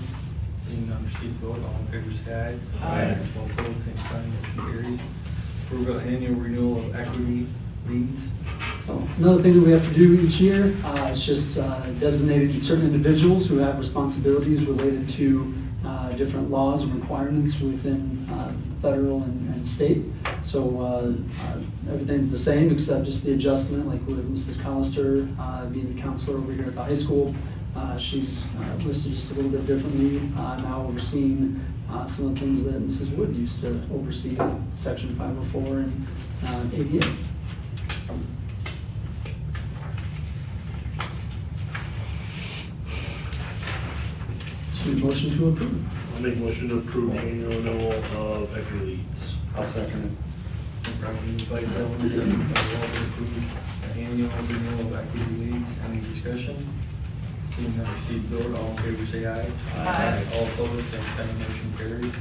Seeing none, proceed to vote. All in favor say aye. Aye. All opposed, same sign. Motion carries. Approve an annual renewal of equity leads. So another thing that we have to do each year is just designating certain individuals who have responsibilities related to different laws and requirements within federal and state. So everything's the same except just the adjustment, like with Mrs. Collister being the counselor over here at the high school. She's listed just a little bit differently, now overseeing some of the things that Mrs. Wood used to oversee, Section 504 and ADA. So motion to approve. I'll make a motion to approve annual renewal of equity leads. I'll second it. Properly moved by Dylan, second by Walter, to approve the annual renewal of equity leads. Any discussion? Seeing none, proceed to vote. All in favor say aye. Aye. All opposed, same sign. Motion carries.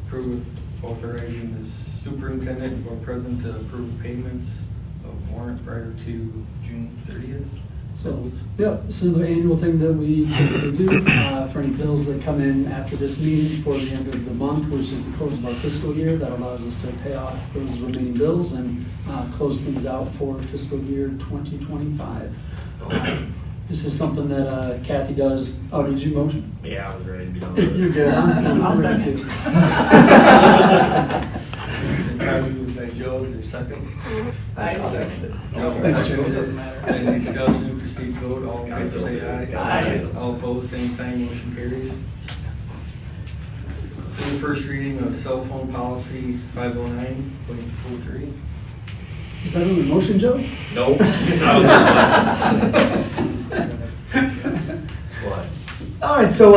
Approve authorizing the superintendent or president to approve payments of warrant prior to June 30th. So, yeah, this is the annual thing that we typically do for any bills that come in after this meeting before the end of the month, which is the close of our fiscal year. That allows us to pay off those remaining bills and close things out for fiscal year 2025. This is something that Kathy does. Oh, did you motion? Yeah, I was ready to be done. You're good. I'm I'll ready second. to. Been properly moved by Joe, is there a second? I second it. Joe, Thanks, Joe. seconded. Doesn't matter. Any discussion, proceed vote, all in favor say aye. Aye. All opposed, same sign, motion carries. The first reading of cell phone policy 509.03. Is that in the motion, Joe? Nope. What? All right, so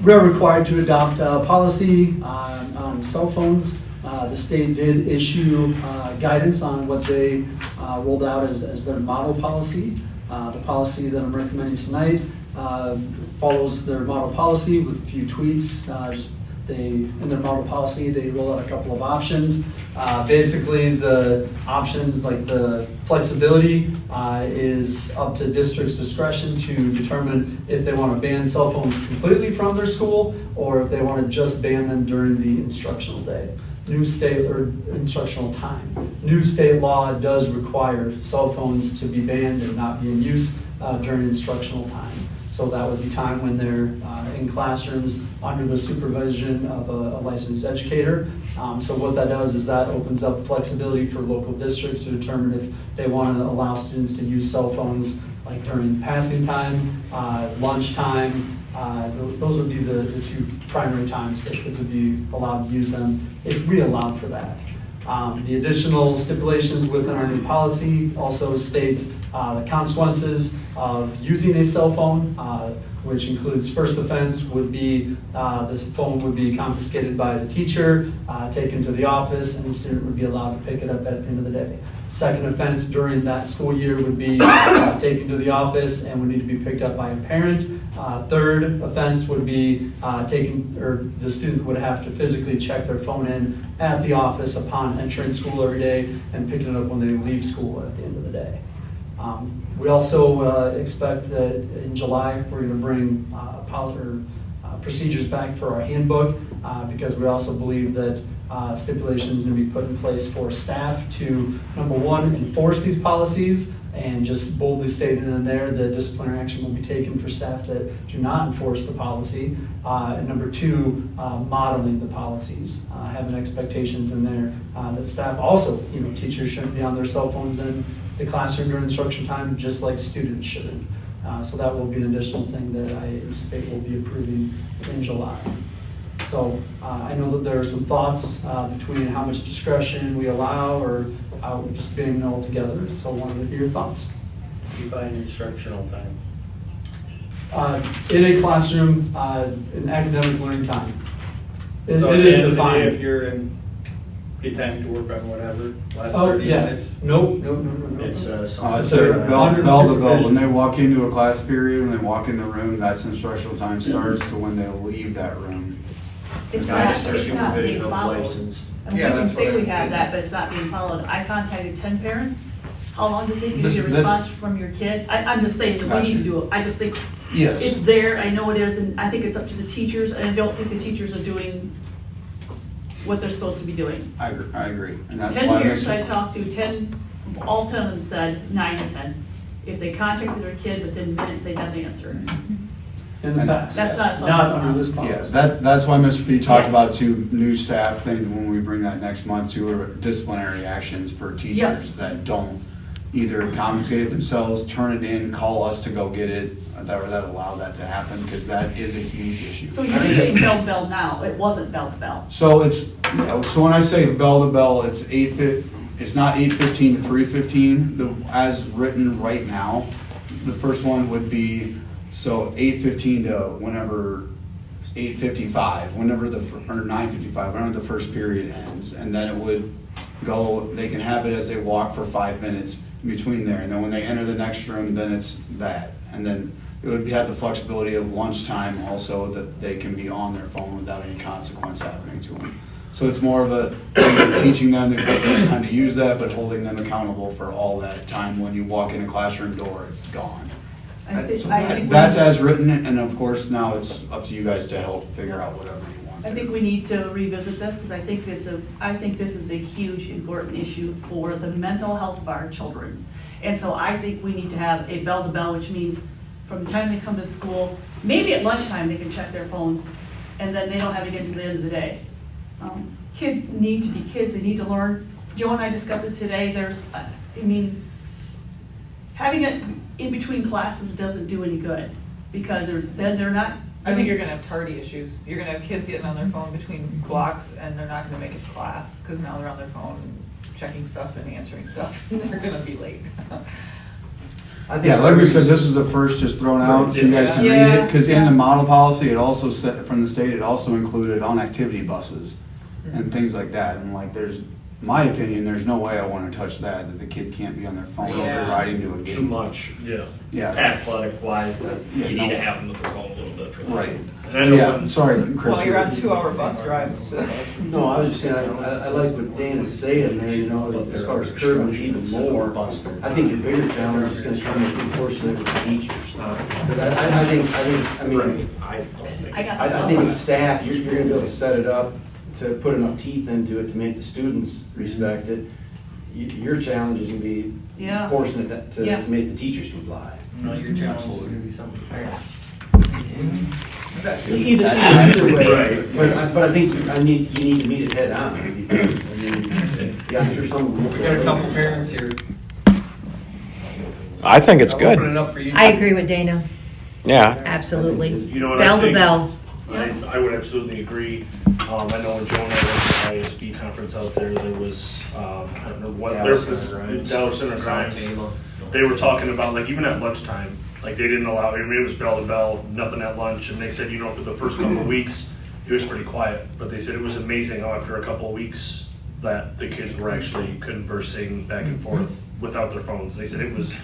we are required to adopt a policy on cell phones. The state did issue guidance on what they rolled out as their model policy. The policy that I'm recommending tonight follows their model policy with a few tweaks. In their model policy, they roll out a couple of options. Basically, the options like the flexibility is up to district's discretion to determine if they want to ban cell phones completely from their school or if they want to just ban them during the instructional day. New state or instructional time. New state law does require cell phones to be banned and not be in use during instructional time. So that would be time when they're in classrooms under the supervision of a licensed educator. So what that does is that opens up flexibility for local districts to determine if they want to allow students to use cell phones like during passing time, lunchtime. Those would be the two primary times that kids would be allowed to use them if we allowed for that. The additional stipulations within our new policy also states the consequences of using a cell phone, which includes first offense would be the phone would be confiscated by the teacher, taken to the office, and the student would be allowed to pick it up at the end of the day. Second offense during that school year would be taken to the office and would need to be picked up by a parent. Third offense would be the student would have to physically check their phone in at the office upon entering school every day and picking it up when they leave school at the end of the day. We also expect that in July we're going to bring procedures back for our handbook because we also believe that stipulations need to be put in place for staff to, number one, enforce these policies and just boldly stating in there that disciplinary action will be taken for staff that do not enforce the policy. And number two, modeling the policies, having expectations in there that staff also, teachers shouldn't be on their cell phones in the classroom during instruction time, just like students shouldn't. So that will be an additional thing that I anticipate will be approving in July. So I know that there are some thoughts between how much discretion we allow or just banning it all together. So I wanted to hear your thoughts. Define instructional time. In a classroom, in academic learning time. It So at is the end of the day, defined. if you're in, get time to work on whatever, last Oh, 30 yeah. minutes. Nope. It's It's they're a bell under to bell. supervision. When they walk into a class period, when they walk in the room, that's instructional time starts to when they leave that room. It's Guys, not, are it's not being supervision followed. licensed. And we Yeah, can that's say what we I'm have saying. that, but it's not being followed. I contacted 10 parents. How long did it take you to This- get a this- response from your kid? I'm just saying that we Gotcha. need to do it. I just think Yes. it's there, I know it is, and I think it's up to the teachers, and I don't think the teachers are doing what they're supposed to be doing. I agree. And that's 10 why parents Mr. I talked to, all 10 of them said 9 to 10. If they contacted their kid within minutes, they'd have the answer. In the past. That's not something- Not under this Yeah, policy. that's why Ms. Fee talked Yeah. about two new staff things when we bring that next month to are disciplinary actions for teachers that don't either confiscate it themselves, turn it in, call us to go get it, that allow that to happen, because that is a huge issue. So you're saying bell to bell now, it wasn't bell to bell. So so when I say bell to bell, it's it's not 8:15 to 3:15, as written right now. The first one would be, 8:15 to whenever 8:55, or 9:55, whenever the first period ends. And then it would go, they can have it as they walk for 5 minutes in between there. And then when they enter the next room, then it's that. And then it would have the flexibility of lunchtime also, that they can be on their phone without any consequence happening to them. So it's more of a teaching them the time to use that, but holding them accountable for all that time. When you walk in a classroom door, it's gone. I think- So I think that's we- as written, and of course, now it's up to you guys to help figure out whatever you want. I think we need to revisit this, because I think this is a huge, important issue for the mental health of our children. And so I think we need to have a bell to bell, which means from the time they come to school, maybe at lunchtime they can check their phones, and then they don't have to get to the end of the day. Kids need to be kids, they need to learn. Joe and I discussed it today, there's, I mean, having it in between classes doesn't do any good, because then they're not. I think you're gonna have tardy issues. You're gonna have kids getting on their phone between blocks and they're not gonna make it to class, because now they're on their phone checking stuff and answering stuff. They're gonna be late. Yeah, like we said, this is the first just thrown out, so you guys can read Yeah. it, because in the model policy, it also said, from the state, it also included on activity buses and things like that, and like, there's, my opinion, there's no way I wanna touch that the kid can't be on their phone as they're Yeah. riding to a Too game. much Yeah. Yeah, athletic wise, that Yeah, you need no. to have them with their phone a little bit. for that. right. And I know Yeah, when- sorry, Chris. Well, you're on 2-hour bus drives to. No, I was just saying, I like what Dan is saying there, you know, like, as far as curbing even more. I think your bigger challenge is gonna come with enforcing it with the teachers. Because I mean, I got I think as staff, you're gonna be able to set it up to put enough teeth into it to make the students respect it. Your challenge is gonna be Yeah. forcing it Yeah. to make the teachers comply. No, your challenge is gonna be some of the parents. Either way, Right. but I think you need to meet it head on, because, I mean, yeah, I'm sure some of them. We got a couple parents here. I think it's I'll good. open it up for you. I agree with Dana, Yeah. absolutely. You know what Bell I to think? bell. I would absolutely agree. I know when Joe and I went to the ISB conference out there, there was, I don't know what, Dallas Center Grimes. Dallas Center Grimes. They were talking about, like, even at lunchtime, like, they didn't allow, I mean, it was bell to bell, nothing at lunch, and they said, you know, for the first couple of weeks, it was pretty quiet, but they said it was amazing how after a couple of weeks, that the kids were actually conversing back and forth without their phones. They said it was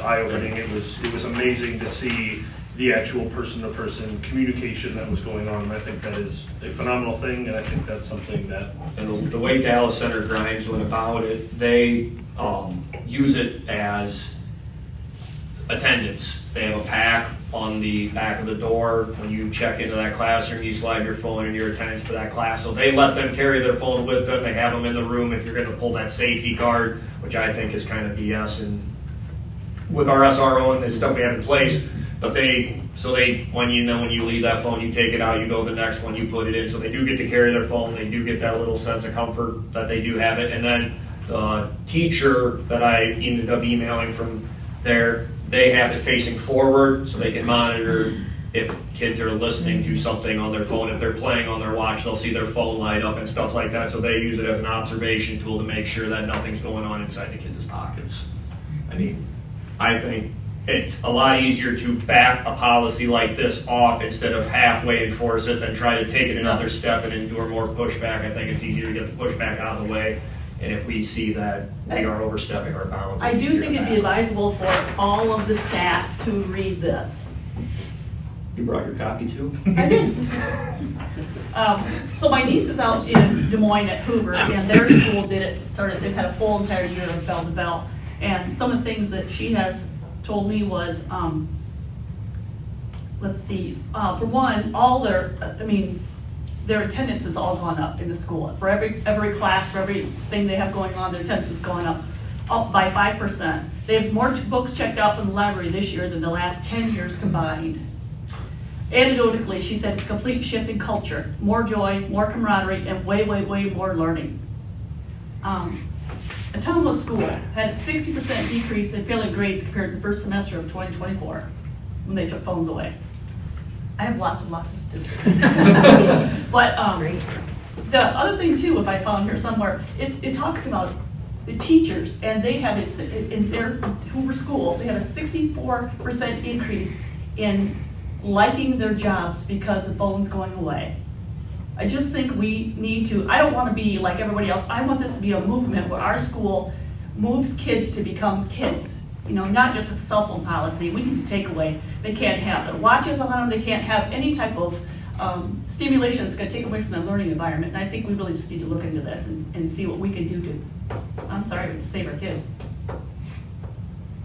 eye-opening, it was amazing to see the actual person-to-person communication that was going on. And I think that is a phenomenal thing, and I think that's something that. And the way Dallas Center Grimes went about it, they use it as attendance. They have a pack on the back of the door. When you check into that classroom, you slide your phone in your attendance for that class. So they let them carry their phone with them. They have them in the room if you're going to pull that safety card, which I think is kind of BS. And with our SRO and the stuff we have in place, but when you leave that phone, you take it out, you go to the next one, you put it in. So they do get to carry their phone. They do get that little sense of comfort that they do have it. And then the teacher that I ended up emailing from there, they have it facing forward so they can monitor if kids are listening to something on their phone. If they're playing on their watch, they'll see their phone light up and stuff like that. So they use it as an observation tool to make sure that nothing's going on inside the kids' pockets. I mean, I think it's a lot easier to back a policy like this off instead of halfway enforce it than try to take it another step and endure more pushback. I think it's easier to get the pushback out of the way. And if we see that we are overstepping our bounds. I it's do easier think to it'd be back. advisable for all of the staff to read this. You brought your copy too? I did. So my niece is out in Des Moines at Hoover, and their school did it, they've had a full entire year of bell to bell. And some of the things that she has told me was, let's see, for one, their attendance has all gone up in the school. For every class, for everything they have going on, their attendance has gone up by 5%. They have more books checked out from the library this year than the last 10 years combined. Anecdotally, she said it's a complete shift in culture, more joy, more camaraderie, and way, way, way more learning. Autonomous School had a 60% decrease in failing grades compared to the first semester of 2024 when they took phones away. I have lots and lots of statistics. But the other thing too, if I found here somewhere, it talks about the teachers, and they have in their Hoover School, they had a 64% increase in liking their jobs because the phone's going away. I just think we need to, I don't want to be like everybody else. I want this to be a movement where our school moves kids to become kids. You know, not just a cell phone policy. We need to take away, they can't have their watches on them, they can't have any type of stimulation that's going to take away from their learning environment. And I think we really just need to look into this and see what we can do to save our kids.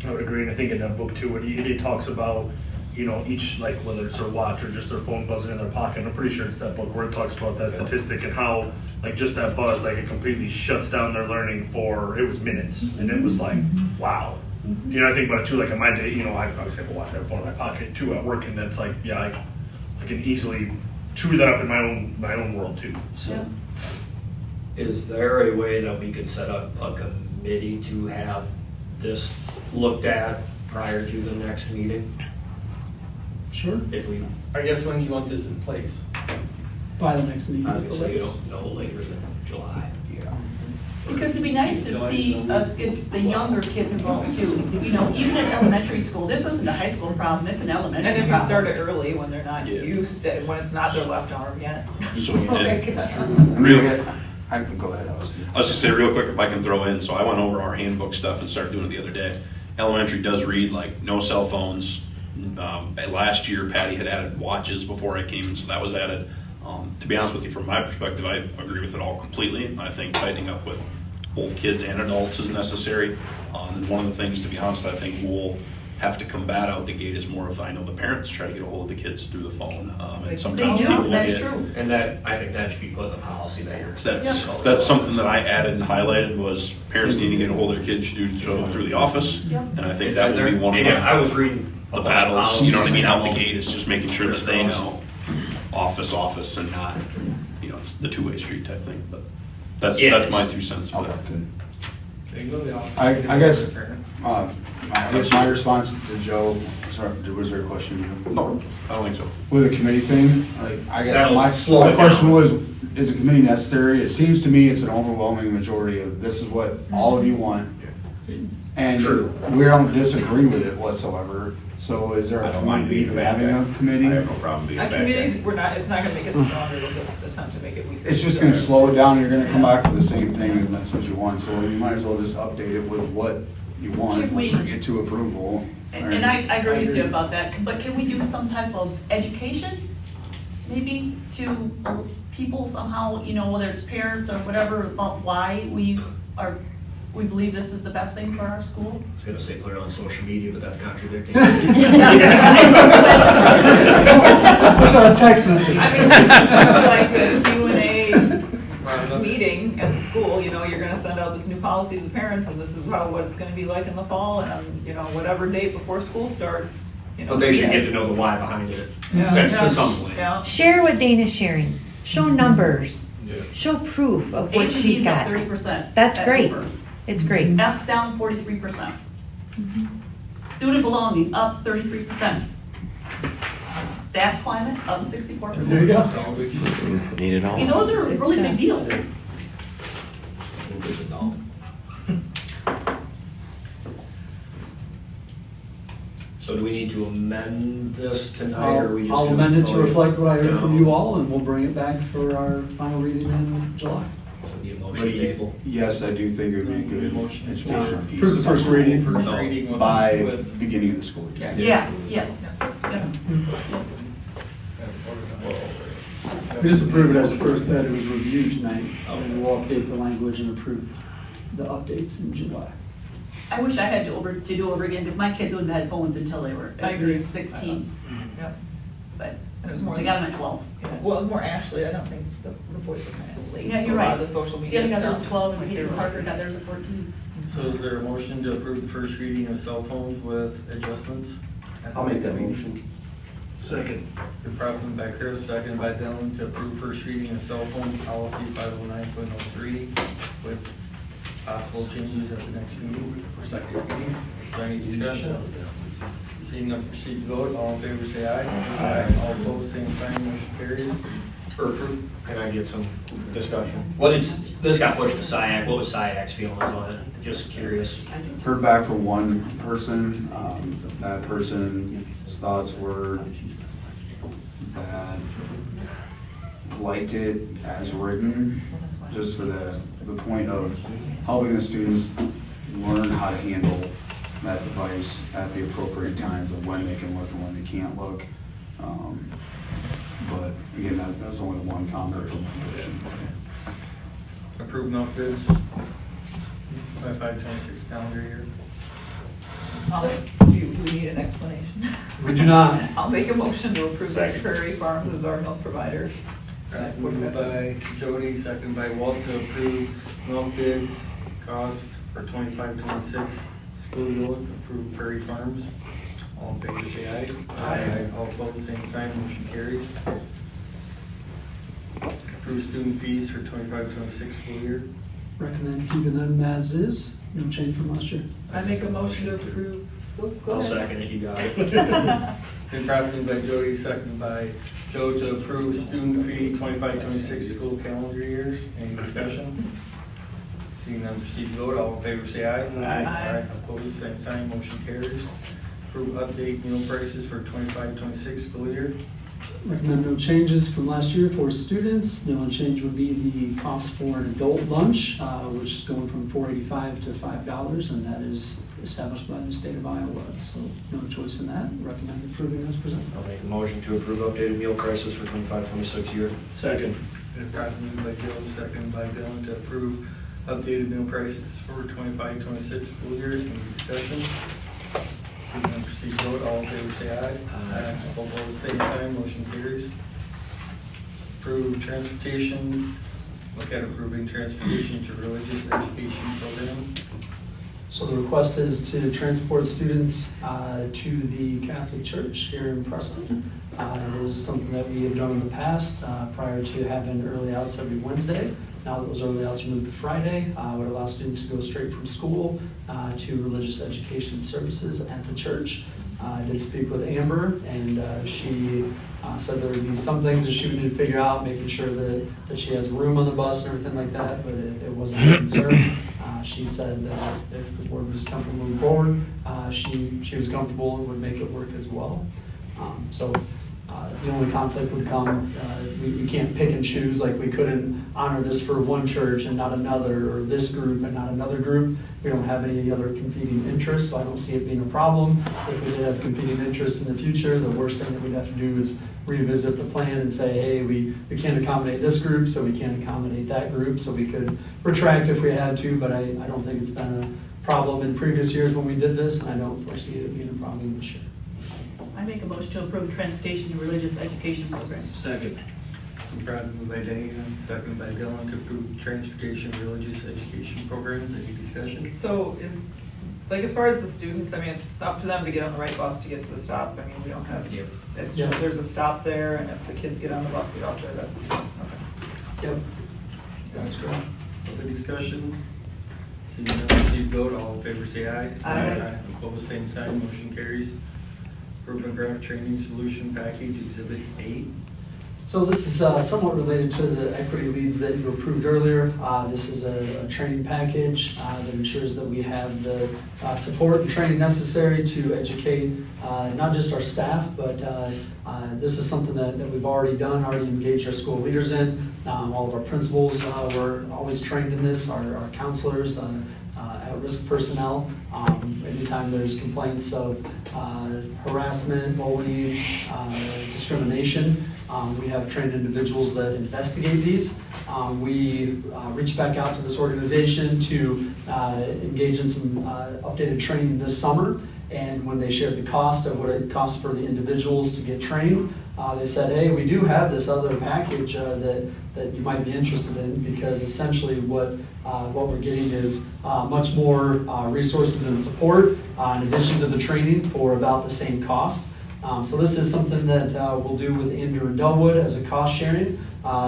I would agree, and I think in that book too, it talks about, you know, each, like, whether it's their watch or just their phone buzzing in their pocket. And I'm pretty sure it's that book where it talks about that statistic and how, like, just that buzz, like, it completely shuts down their learning for, it was minutes. And it was like, wow. You know, I think about it too, like in my day, you know, I always have a watch, I have a phone in my pocket too at work, and that's like, yeah, I can easily chew that up in my own world too, so. Yeah. Is there a way that we could set up a committee to have this looked at prior to the next meeting? Sure, If we, I guess when you want this in place? by the next meeting. I would say, no later than July. Because it'd be nice to see us get the younger kids involved too. You know, even in elementary school, this isn't a high school problem, it's an elementary And if problem. you start it early, when they're not Yeah. used to, when it's not their left arm yet. So we did. Real, I can go ahead, Allison. I was just say real quick if I can throw in, so I went over our handbook stuff and started doing it the other day. Elementary does read like no cell phones. Last year Patty had added watches before I came, so that was added. To be honest with you, from my perspective, I agree with it all completely. I think tightening up with both kids and adults is necessary. And then one of the things, to be honest, I think we'll have to combat out the gate is more of, I know the parents try to get a hold of the kids through the phone. And They sometimes do, people that's get, true. And that, I think that should be put in the policy that you're expecting. that's something that I added and highlighted was parents need to get a hold of their kids through the office. Yep. And I think that would be one of Yeah, I was the reading a bunch of battles, you know what I mean, out the policies. gate is just making sure that they know office and not, you know, it's the two-way street type thing, but that's Yeah. my 2 cents. But Okay, good. There you go, the office. I guess, I guess my response to Joe, sorry, was there a question? no, I don't think so. With the committee thing, like, I guess That'll slow my it question down. was, is a committee necessary? It seems to me it's an overwhelming majority of, this is what all of you want. And True. we don't disagree with it whatsoever, so is there I a don't mind point being even the bad having guy. a committee? I have no problem being A a bad committee, guy. it's not gonna make it stronger, we'll just attempt to make it weaker. It's just gonna slow it down, you're gonna come back with the same thing, and that's what you want, so you might as well just update it with what you want, Can we- bring it to approval. And I agree with you about that, but can we do some type of education? Maybe to people somehow, you know, whether it's parents or whatever, about why we believe this is the best thing for our school? I was gonna say put it on social media, but that's contradicting. Push out a text message. I mean, like the Q&A meeting at the school, you know, you're gonna send out this new policy to the parents, and this is what it's gonna be like in the fall, and on, you know, whatever date before school starts, you know. But they should get to know the why behind it. Yeah. That's to some way. Yeah. Share what Dana's sharing. Show numbers. Yeah. Show proof of what she's ATV's up got. 30%. That's at great. Hoover. It's great. F's down 43%. Student belonging up 33%. Staff climate up 64%. There you go. Need it all. And those are really big deals. So do we need to amend this tonight, or we just? I'll do amend it to vote? reflect what I heard from No. you all, and we'll bring it back for our final reading in July. So the But motion table. yes, I do think it would be a good educational piece. Approve the first reading. First reading with. By with- beginning of the school year. Yeah. We just approve it as first, that it was reviewed tonight, and we'll update the language and approve the updates in July. I wish I had to do over again, because my kids wouldn't have had phones until they were I at agree. least 16. Yep. But And it was more. they got them at 12. Well, it was more Ashley, I don't think the boys were kind of late. Yeah, to you're a lot right. of the social Celia media got theirs stuff. at 12, and Peter Parker got theirs at 14. So is there a motion to approve the first reading of cell phones with adjustments? at the I'll make next that meeting? motion. Second. Been properly by Chris, second by Dylan, to approve first reading of cell phone policy 509.03 with possible changes at the next meeting for second reading. Is there any discussion? Seeing none, proceed to vote. All in favor, say aye. Aye. All opposed, same sign, motion carries. Or can I get some discussion? What is, this got pushed to SiAC, what was SiAC's feelings on it? Just curious. Heard back from one person, that person's thoughts were that liked it as written, just for the point of helping the students learn how to handle that device at the appropriate times of when they can look and when they can't look. But again, that was only one comment from one person. Approve milk bids by 5/26 calendar year. Do we need an explanation? We do not. I'll make a motion to approve that Prairie Farms as our milk provider. Moved by Jody, second by Walt to approve milk bids, cost for 25-26 school year, approve Prairie Farms. All in favor, say aye. Aye. All opposed, same sign, motion carries. Approve student fees for 25-26 school year. Recommend keeping them as is, no change from last year. I make a motion to approve. Oh, go I'll ahead. second it, you got it. Been properly moved by Jody, seconded by Joe to approve student fee 25-26 school calendar years. Any discussion? Seeing none, proceed to vote. All in favor say aye. Aye. Opposed, same sign, motion carries. Approve update meal prices for 25-26 school year. Recommend no changes from last year for students. The only change would be the cost for an adult lunch, which is going from $4.85 to $5, and that is established by the state of Iowa. So no choice in that. Recommend approving as presented. I'll make a motion to approve updated meal prices for 25-26 year. Second. Been properly moved by Joe, seconded by Dylan to approve updated meal prices for 25-26 school year. Any discussion? Seeing none, proceed to vote. All in favor say aye. Aye. All opposed, same sign, motion carries. Approve transportation, look at approving transportation to religious education program. So the request is to transport students to the Catholic Church here in Preston. It is something that we have done in the past prior to having early outs every Wednesday. Now that those early outs are moved to Friday, would allow students to go straight from school to religious education services at the church. I did speak with Amber, and she said there would be some things that she would need to figure out, making sure that she has room on the bus and everything like that, but it wasn't a concern. She said that if the board was comfortable moving forward, she was comfortable and would make it work as well. The only conflict would come, we can't pick and choose, like we couldn't honor this for one church and not another, or this group and not another group. We don't have any other competing interests, so I don't see it being a problem. If we did have competing interests in the future, the worst thing that we'd have to do is revisit the plan and say, hey, we can't accommodate this group, so we can't accommodate that group, so we could retract if we had to, but I don't think it's been a problem in previous years when we did this, and I don't foresee it being a problem this year. I make a motion to approve transportation to religious education programs. Second. Been properly moved by Dana, seconded by Dylan to approve transportation religious education programs. Any discussion? So as far as the students, I mean, it's up to them to get on the right bus to get to the stop. I mean, we don't have, it's just, there's a stop there, and if the kids get on the bus, get off there, that's, okay. Yep, that's correct. Other discussion? Seeing none, proceed to vote. All in favor say aye. Aye. Opposed, same sign, motion carries. Approve and grant training solution package, exhibit 8. So this is somewhat related to the equity leads that you approved earlier. This is a training package that ensures that we have the support and training necessary to educate not just our staff, but this is something that we've already done, already engaged our school leaders in. All of our principals were always trained in this, our counselors, at-risk personnel. Anytime there's complaints of harassment, bullying, discrimination, we have trained individuals that investigate these. We reached back out to this organization to engage in some updated training this summer, and when they shared the cost of what it costs for the individuals to get trained, they said, hey, we do have this other package that you might be interested in, because essentially what we're getting is much more resources and support in addition to the training for about the same cost. So this is something that we'll do with Andrew and Delwood as a cost sharing.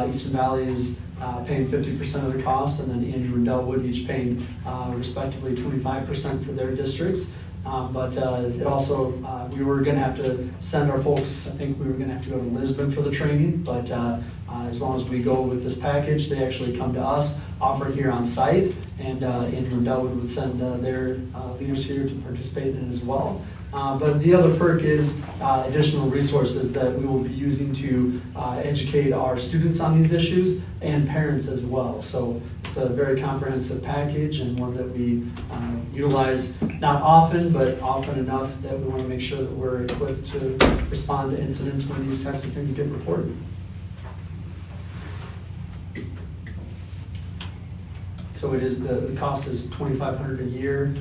Eastern Valley is paying 50% of the cost, and then Andrew and Delwood each paying respectively 25% for their districts. But it also, we were going to have to send our folks, I think we were going to have to go to Lisbon for the training, but as long as we go with this package, they actually come to us, offer it here on site, and Andrew and Delwood would send their leaders here to participate in it as well. But the other perk is additional resources that we will be using to educate our students on these issues and parents as well. So it's a very comprehensive package, and one that we utilize not often, but often enough that we want to make sure that we're equipped to respond to incidents when these types of things get reported. So it is, the cost is $2,500 a year,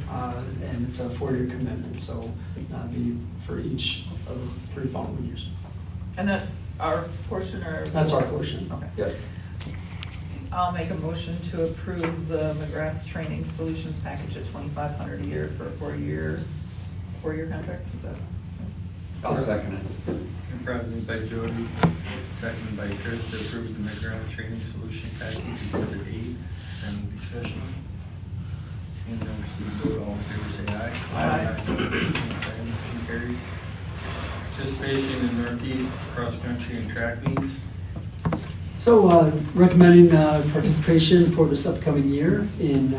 and it's a 4-year commitment, so that'd be for each of the 3 following years. And that's our portion, or? That's our portion. Okay. Yep. I'll make a motion to approve the McGrath Training Solutions package at $2,500 a year for a 4-year contract. Is that? I'll second it. Probably by Jody, seconded by Chris to approve the mid-round training solution package before the date and discussion. Seeing none, proceed to vote. All in favor, say aye. Aye. Same sign, motion carries. Participation in Northeast cross-country and track meets. So recommending participation for this upcoming year in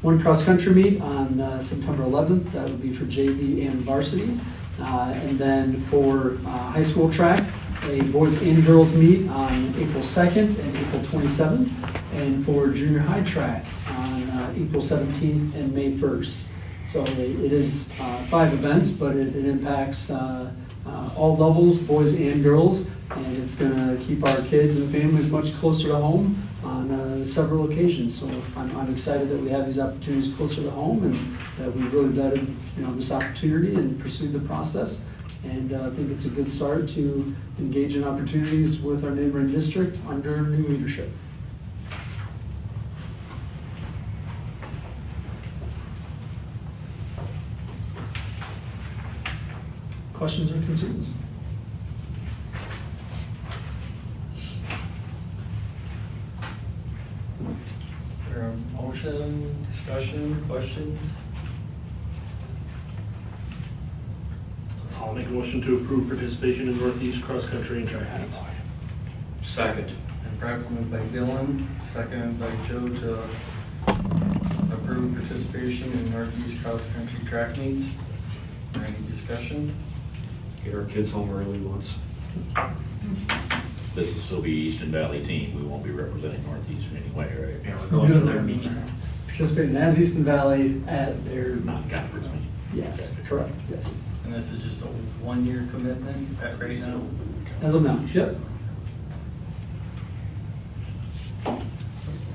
one cross-country meet on September 11th. That would be for JV and varsity. And then for high school track, a boys and girls meet on April 2nd and April 27th. And for junior high track on April 17th and May 1st. So it is 5 events, but it impacts all levels, boys and girls. And it's going to keep our kids and families much closer to home on several occasions. So I'm excited that we have these opportunities closer to home and that we really vetted this opportunity and pursued the process. And I think it's a good start to engage in opportunities with our neighboring district under new leadership. Questions or concerns? Is there a motion, discussion, questions? I'll make a motion to approve participation in Northeast cross-country and track meets. Second. And properly moved by Dylan, seconded by Joe to approve participation in Northeast cross-country track meets. Any discussion? Get our kids home early once. This will still be Eastern Valley team. We won't be representing Northeastern anyway, right? Yeah, we're going to their meeting. Participating as Easton Valley at their, Non-conference meeting. yes, correct, yes. And this is just a one-year commitment at right now? As of now, yep.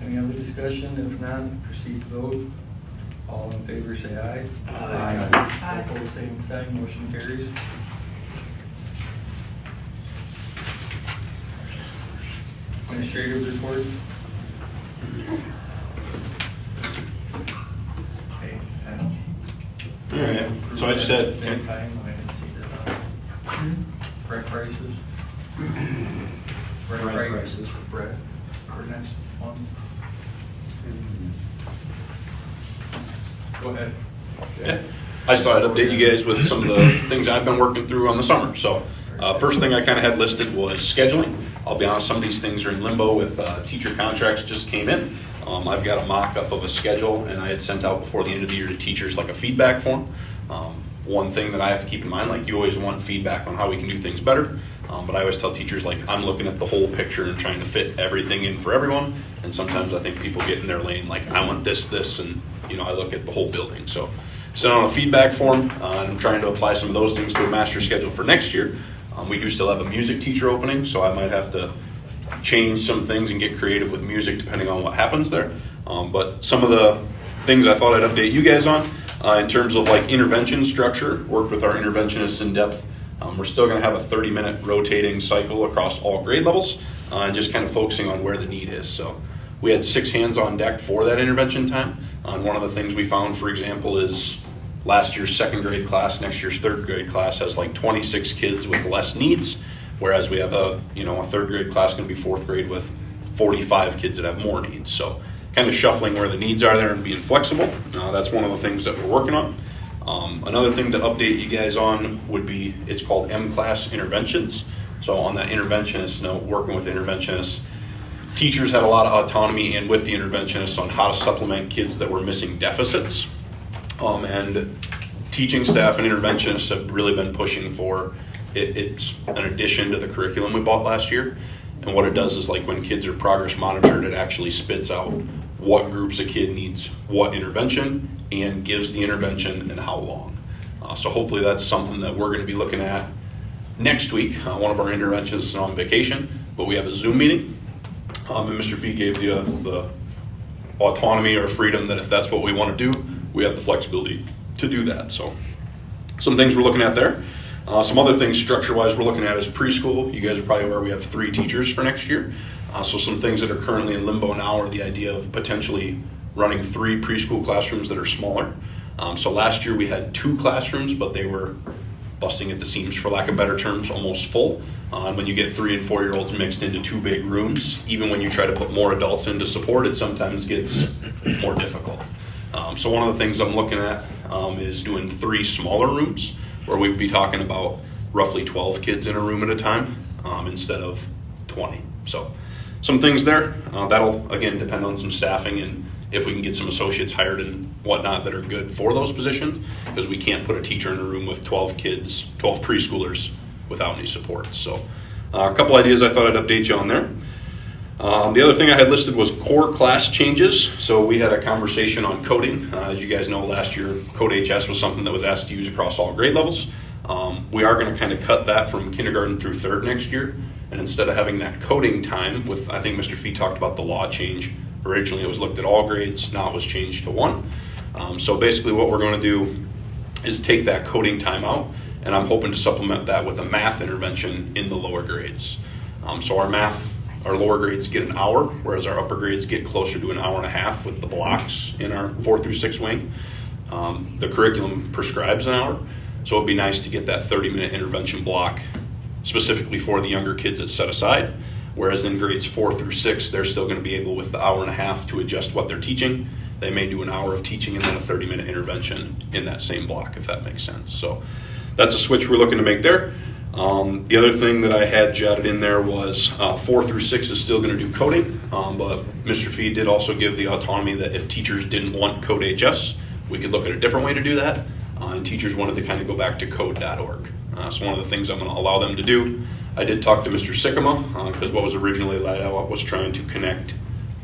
Any other discussion? If not, proceed to vote. All in favor, say aye. Aye. Opposed, same sign, motion carries. Administrative reports. Okay, All right, so I just had, Same time, I didn't see that. Bread prices. Bread prices for bread for next one. Go ahead. yeah, I just thought I'd update you guys with some of the things I've been working through on the summer. So first thing I kind of had listed was scheduling. I'll be honest, some of these things are in limbo with teacher contracts just came in. I've got a mock-up of a schedule, and I had sent out before the end of the year to teachers like a feedback form. One thing that I have to keep in mind, like you always want feedback on how we can do things better, but I always tell teachers, like, I'm looking at the whole picture and trying to fit everything in for everyone, and sometimes I think people get in their lane, like, I want this, and I look at the whole building. So sent out a feedback form, and I'm trying to apply some of those things to a master schedule for next year. We do still have a music teacher opening, so I might have to change some things and get creative with music depending on what happens there. But some of the things I thought I'd update you guys on in terms of like intervention structure, worked with our interventionists in depth. We're still going to have a 30-minute rotating cycle across all grade levels and just kind of focusing on where the need is. So we had 6 hands on deck for that intervention time. One of the things we found, for example, is last year's 2nd grade class, next year's 3rd grade class has like 26 kids with less needs, whereas we have a 3rd grade class going to be 4th grade with 45 kids that have more needs. So kind of shuffling where the needs are there and being flexible. That's one of the things that we're working on. Another thing to update you guys on would be, it's called M-Class Interventions. So on that interventionist note, working with interventionists, teachers had a lot of autonomy and with the interventionists on how to supplement kids that were missing deficits. And teaching staff and interventionists have really been pushing for it. It's an addition to the curriculum we bought last year. And what it does is, like, when kids are progress monitored, it actually spits out what groups a kid needs what intervention and gives the intervention and how long. So hopefully that's something that we're going to be looking at next week. One of our interventionists is on vacation, but we have a Zoom meeting. And Mr. Fee gave the autonomy or freedom that if that's what we want to do, we have the flexibility to do that. So some things we're looking at there. Some other things structure-wise we're looking at is preschool. You guys are probably aware we have 3 teachers for next year. So some things that are currently in limbo now are the idea of potentially running 3 preschool classrooms that are smaller. So last year we had 2 classrooms, but they were busting at the seams, for lack of better terms, almost full. And when you get 3 and 4 year olds mixed into 2 big rooms, even when you try to put more adults in to support, it sometimes gets more difficult. So one of the things I'm looking at is doing 3 smaller rooms, where we'd be talking about roughly 12 kids in a room at a time instead of 20. So some things there. That'll, again, depend on some staffing and if we can get some associates hired and whatnot that are good for those positions, because we can't put a teacher in a room with 12 kids, 12 preschoolers without any support. So a couple ideas I thought I'd update you on there. The other thing I had listed was core class changes. So we had a conversation on coding. As you guys know, last year Code HS was something that was asked to use across all grade levels. We are going to kind of cut that from kindergarten through 3rd next year. And instead of having that coding time with, I think Mr. Fee talked about the law change. Originally it was looked at all grades, now it was changed to 1. So basically what we're going to do is take that coding time out, and I'm hoping to supplement that with a math intervention in the lower grades. So our lower grades get an hour, whereas our upper grades get closer to an hour and a half with the blocks in our 4 through 6 wing. The curriculum prescribes an hour, so it'd be nice to get that 30-minute intervention block specifically for the younger kids that's set aside. Whereas in grades 4 through 6, they're still going to be able, with the hour and a half, to adjust what they're teaching. They may do an hour of teaching and then a 30-minute intervention in that same block, if that makes sense. So that's a switch we're looking to make there. The other thing that I had jotted in there was 4 through 6 is still going to do coding, but Mr. Fee did also give the autonomy that if teachers didn't want Code HS, we could look at a different way to do that, and teachers wanted to kind of go back to code.org. So one of the things I'm going to allow them to do, I did talk to Mr. Sycamore, because what was originally laid out was trying to connect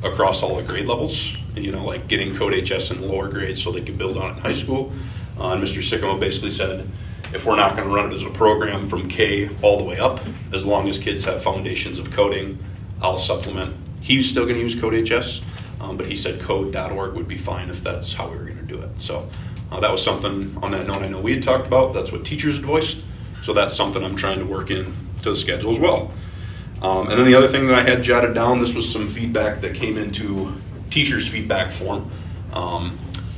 across all the grade levels, like getting Code HS in the lower grades so they could build on it in high school. And Mr. Sycamore basically said, if we're not going to run it as a program from K all the way up, as long as kids have foundations of coding, I'll supplement. He's still going to use Code HS, but he said code.org would be fine if that's how we were going to do it. So that was something on that note I know we had talked about. That's what teachers had voiced. So that's something I'm trying to work in to the schedule as well. And then the other thing that I had jotted down, this was some feedback that came into teachers' feedback form.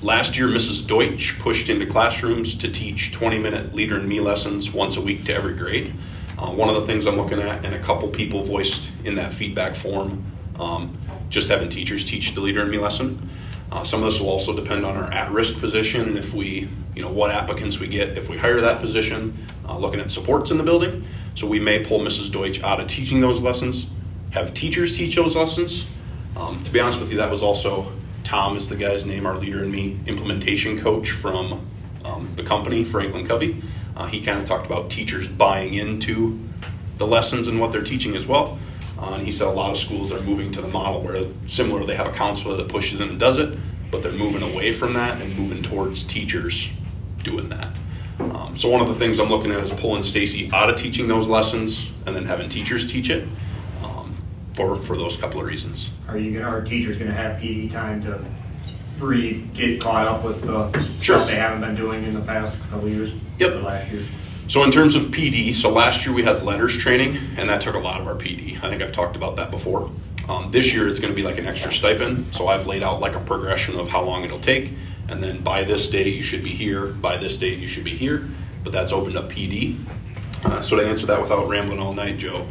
Last year, Mrs. Deutsch pushed into classrooms to teach 20-minute Leader and Me lessons once a week to every grade. One of the things I'm looking at, and a couple people voiced in that feedback form, just having teachers teach the Leader and Me lesson. Some of this will also depend on our at-risk position, if we, what applicants we get if we hire that position, looking at supports in the building. So we may pull Mrs. Deutsch out of teaching those lessons, have teachers teach those lessons. To be honest with you, that was also, Tom is the guy's name, our Leader and Me implementation coach from the company, Franklin Covey. He kind of talked about teachers buying into the lessons and what they're teaching as well. And he said a lot of schools are moving to the model where similar, they have a counselor that pushes in and does it, but they're moving away from that and moving towards teachers doing that. So one of the things I'm looking at is pulling Stacy out of teaching those lessons and then having teachers teach it for those couple of reasons. Are teachers going to have PD time to get caught up with the Sure. stuff they haven't been doing in the past couple of years? Yep. Or last year? So in terms of PD, so last year we had letters training, and that took a lot of our PD. I think I've talked about that before. This year it's going to be like an extra stipend, so I've laid out like a progression of how long it'll take, and then by this date you should be here, by this date you should be here, but that's opened up PD. So to answer that without rambling all night, Joe,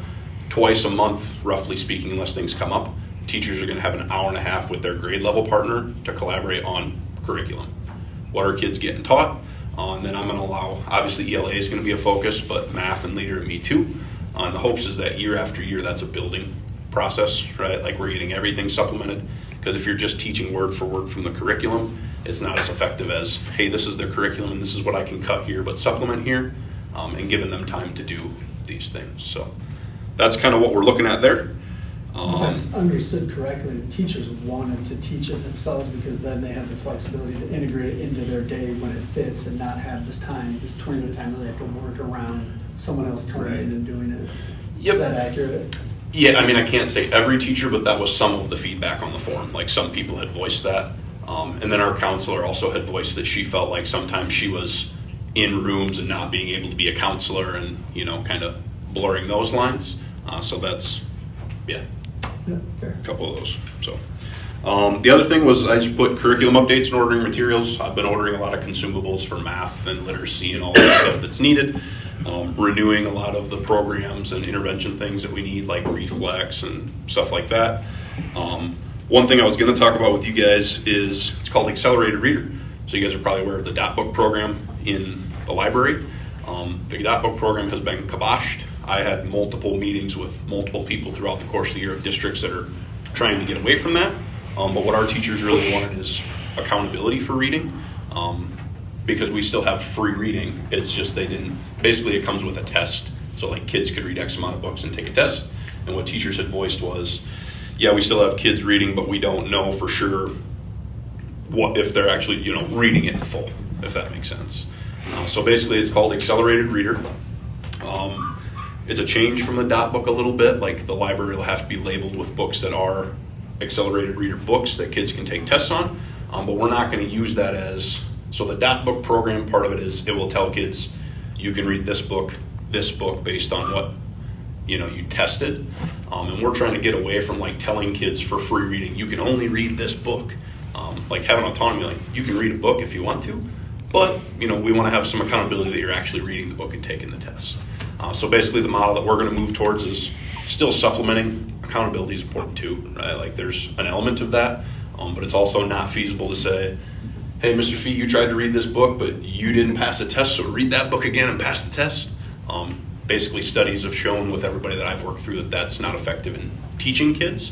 twice a month, roughly speaking, unless things come up, teachers are going to have an hour and a half with their grade level partner to collaborate on curriculum. What are kids getting taught? And then I'm going to allow, obviously ELA is going to be a focus, but math and Leader and Me too. And the hopes is that year after year, that's a building process, right? Like we're getting everything supplemented, because if you're just teaching word for word from the curriculum, it's not as effective as, hey, this is their curriculum and this is what I can cut here, but supplement here, and giving them time to do these things. So that's kind of what we're looking at there. If I understood correctly, the teachers wanted to teach it themselves because then they have the flexibility to integrate it into their day when it fits and not have this 20-minute time where they have to work around someone else coming in and doing it. Yep. Is that accurate? Yeah, I mean, I can't say every teacher, but that was some of the feedback on the form. Like some people had voiced that. And then our counselor also had voiced that she felt like sometimes she was in rooms and not being able to be a counselor and, kind of blurring those lines. So that's, yeah, Yeah, fair. a couple of those. So The other thing was I just put curriculum updates and ordering materials. I've been ordering a lot of consumables for math and literacy and all that stuff that's needed. Renewing a lot of the programs and intervention things that we need, like Reflex and stuff like that. One thing I was going to talk about with you guys is it's called Accelerated Reader. So you guys are probably aware of the Dot Book program in the library. The Dot Book program has been kiboshed. I had multiple meetings with multiple people throughout the course of the year of districts that are trying to get away from that. But what our teachers really wanted is accountability for reading. Because we still have free reading. It's just they didn't, basically it comes with a test. So like kids could read X amount of books and take a test. And what teachers had voiced was, yeah, we still have kids reading, but we don't know for sure what if they're actually, reading it in full, if that makes sense. So basically it's called Accelerated Reader. It's a change from the Dot Book a little bit. Like the library will have to be labeled with books that are Accelerated Reader books that kids can take tests on. But we're not going to use that as, so the Dot Book program, part of it is it will tell kids you can read this book based on what you tested. And we're trying to get away from like telling kids for free reading, you can only read this book. Like having autonomy, like you can read a book if you want to, but we want to have some accountability that you're actually reading the book and taking the test. So basically the model that we're going to move towards is still supplementing. Accountability is important too, right? Like there's an element of that, but it's also not feasible to say, hey, Mr. Fee, you tried to read this book, but you didn't pass the test, so read that book again and pass the test. Basically, studies have shown with everybody that I've worked through that that's not effective in teaching kids.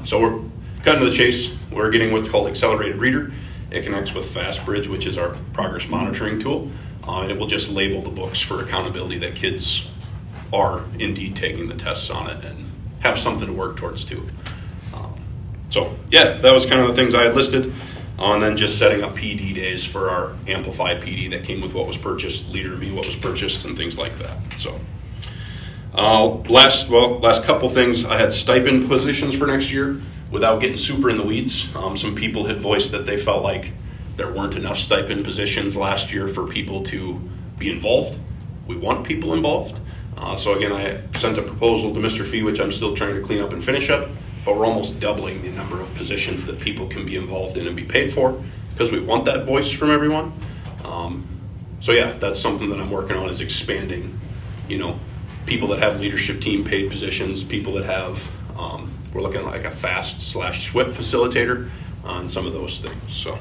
So we're cutting to the chase. We're getting what's called Accelerated Reader. It connects with FastBridge, which is our progress monitoring tool. And it will just label the books for accountability that kids are indeed taking the tests on it and have something to work towards too. So yeah, that was kind of the things I had listed. And then just setting up PD days for our Amplify PD that came with what was purchased, Leader to Me, what was purchased, and things like that. So last couple things, I had stipend positions for next year without getting super in the weeds. Some people had voiced that they felt like there weren't enough stipend positions last year for people to be involved. We want people involved. So again, I sent a proposal to Mr. Fee, which I'm still trying to clean up and finish up. But we're almost doubling the number of positions that people can be involved in and be paid for because we want that voice from everyone. So yeah, that's something that I'm working on is expanding, people that have leadership team paid positions, people that have, we're looking at like a FAST/SWIP facilitator on some of those things. So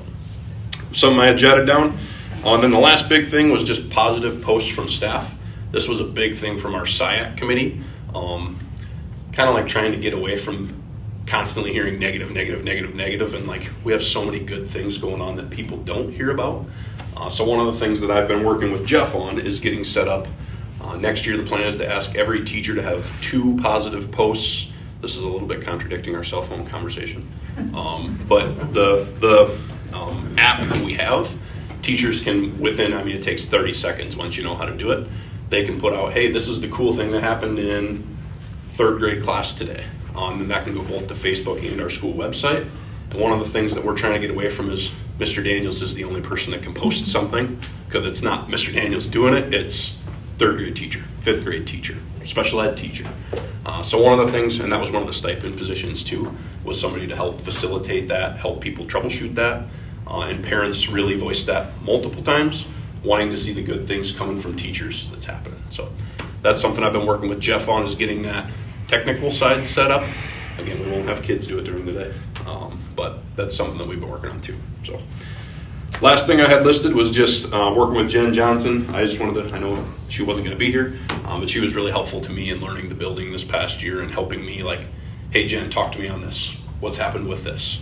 something I had jotted down. And then the last big thing was just positive posts from staff. This was a big thing from our SIAC committee. Kind of like trying to get away from constantly hearing negative, and like we have so many good things going on that people don't hear about. So one of the things that I've been working with Jeff on is getting set up. Next year the plan is to ask every teacher to have 2 positive posts. This is a little bit contradicting our cell phone conversation. But the app that we have, teachers can it takes 30 seconds once you know how to do it. They can put out, hey, this is the cool thing that happened in 3rd grade class today. And that can go both to Facebook and our school website. And one of the things that we're trying to get away from is Mr. Daniels is the only person that can post something because it's not Mr. Daniels doing it, it's 3rd grade teacher, 5th grade teacher, special ed teacher. So one of the things, and that was one of the stipend positions too, was somebody to help facilitate that, help people troubleshoot that. And parents really voiced that multiple times, wanting to see the good things coming from teachers that's happening. So that's something I've been working with Jeff on, is getting that technical side set up. Again, we won't have kids do it during the day, but that's something that we've been working on too. So last thing I had listed was just working with Jen Johnson. I know she wasn't going to be here, but she was really helpful to me in learning the building this past year and helping me like, hey Jen, talk to me on this. What's happened with this?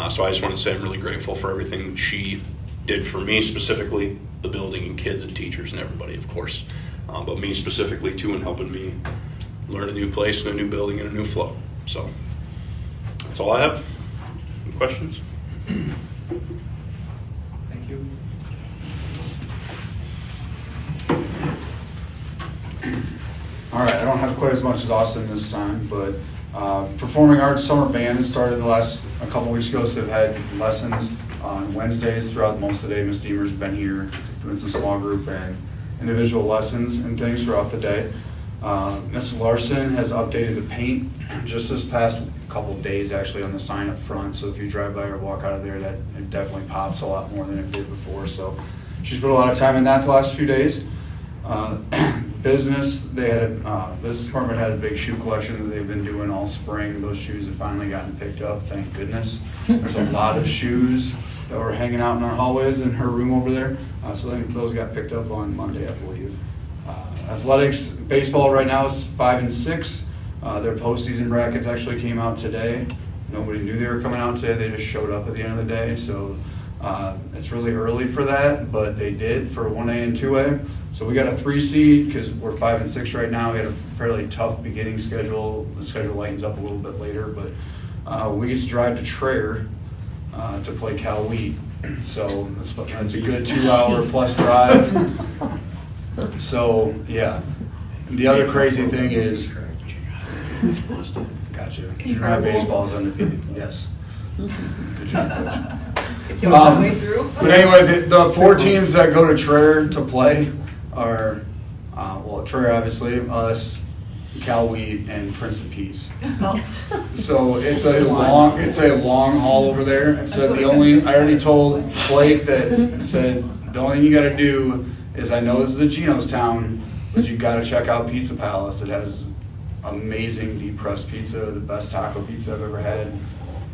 So I just want to say I'm really grateful for everything she did for me, specifically the building and kids and teachers and everybody, of course, but me specifically too, in helping me learn a new place and a new building and a new flow. So that's all I have. Any questions? Thank you. All right, I don't have quite as much as Austin this time, but Performing Arts Summer Band has started a couple weeks ago, so we've had lessons on Wednesdays throughout most of the day. Miss Deemer's been here doing some small group and individual lessons and things throughout the day. Ms. Larson has updated the paint just this past couple days actually on the sign up front. So if you drive by or walk out of there, that it definitely pops a lot more than it did before. So she's put a lot of time in that the last few days. Business department had a big shoe collection that they've been doing all spring. Those shoes have finally gotten picked up, thank goodness. There's a lot of shoes that were hanging out in our hallways in her room over there. So those got picked up on Monday, I believe. Athletics, baseball right now is 5 and 6. Their postseason brackets actually came out today. Nobody knew they were coming out today. They just showed up at the end of the day. So it's really early for that, but they did for 1A and 2A. So we got a 3 seed because we're 5 and 6 right now. We had a fairly tough beginning schedule. The schedule lightens up a little bit later, but we get to drive to Traer to play Cal Wheat. So that's a good 2-hour plus drive. So yeah, the other crazy thing is, gotcha. Junior high baseball is undefeated. Yes. Good job, coach. But anyway, the 4 teams that go to Traer to play are, Traer obviously, us, Cal Wheat, and Prince of Peace. So it's a long haul over there. And so I already told Blake that said the only thing you got to do is, I know this is a Geno's town, but you got to check out Pizza Palace. It has amazing deep crust pizza, the best taco pizza I've ever had.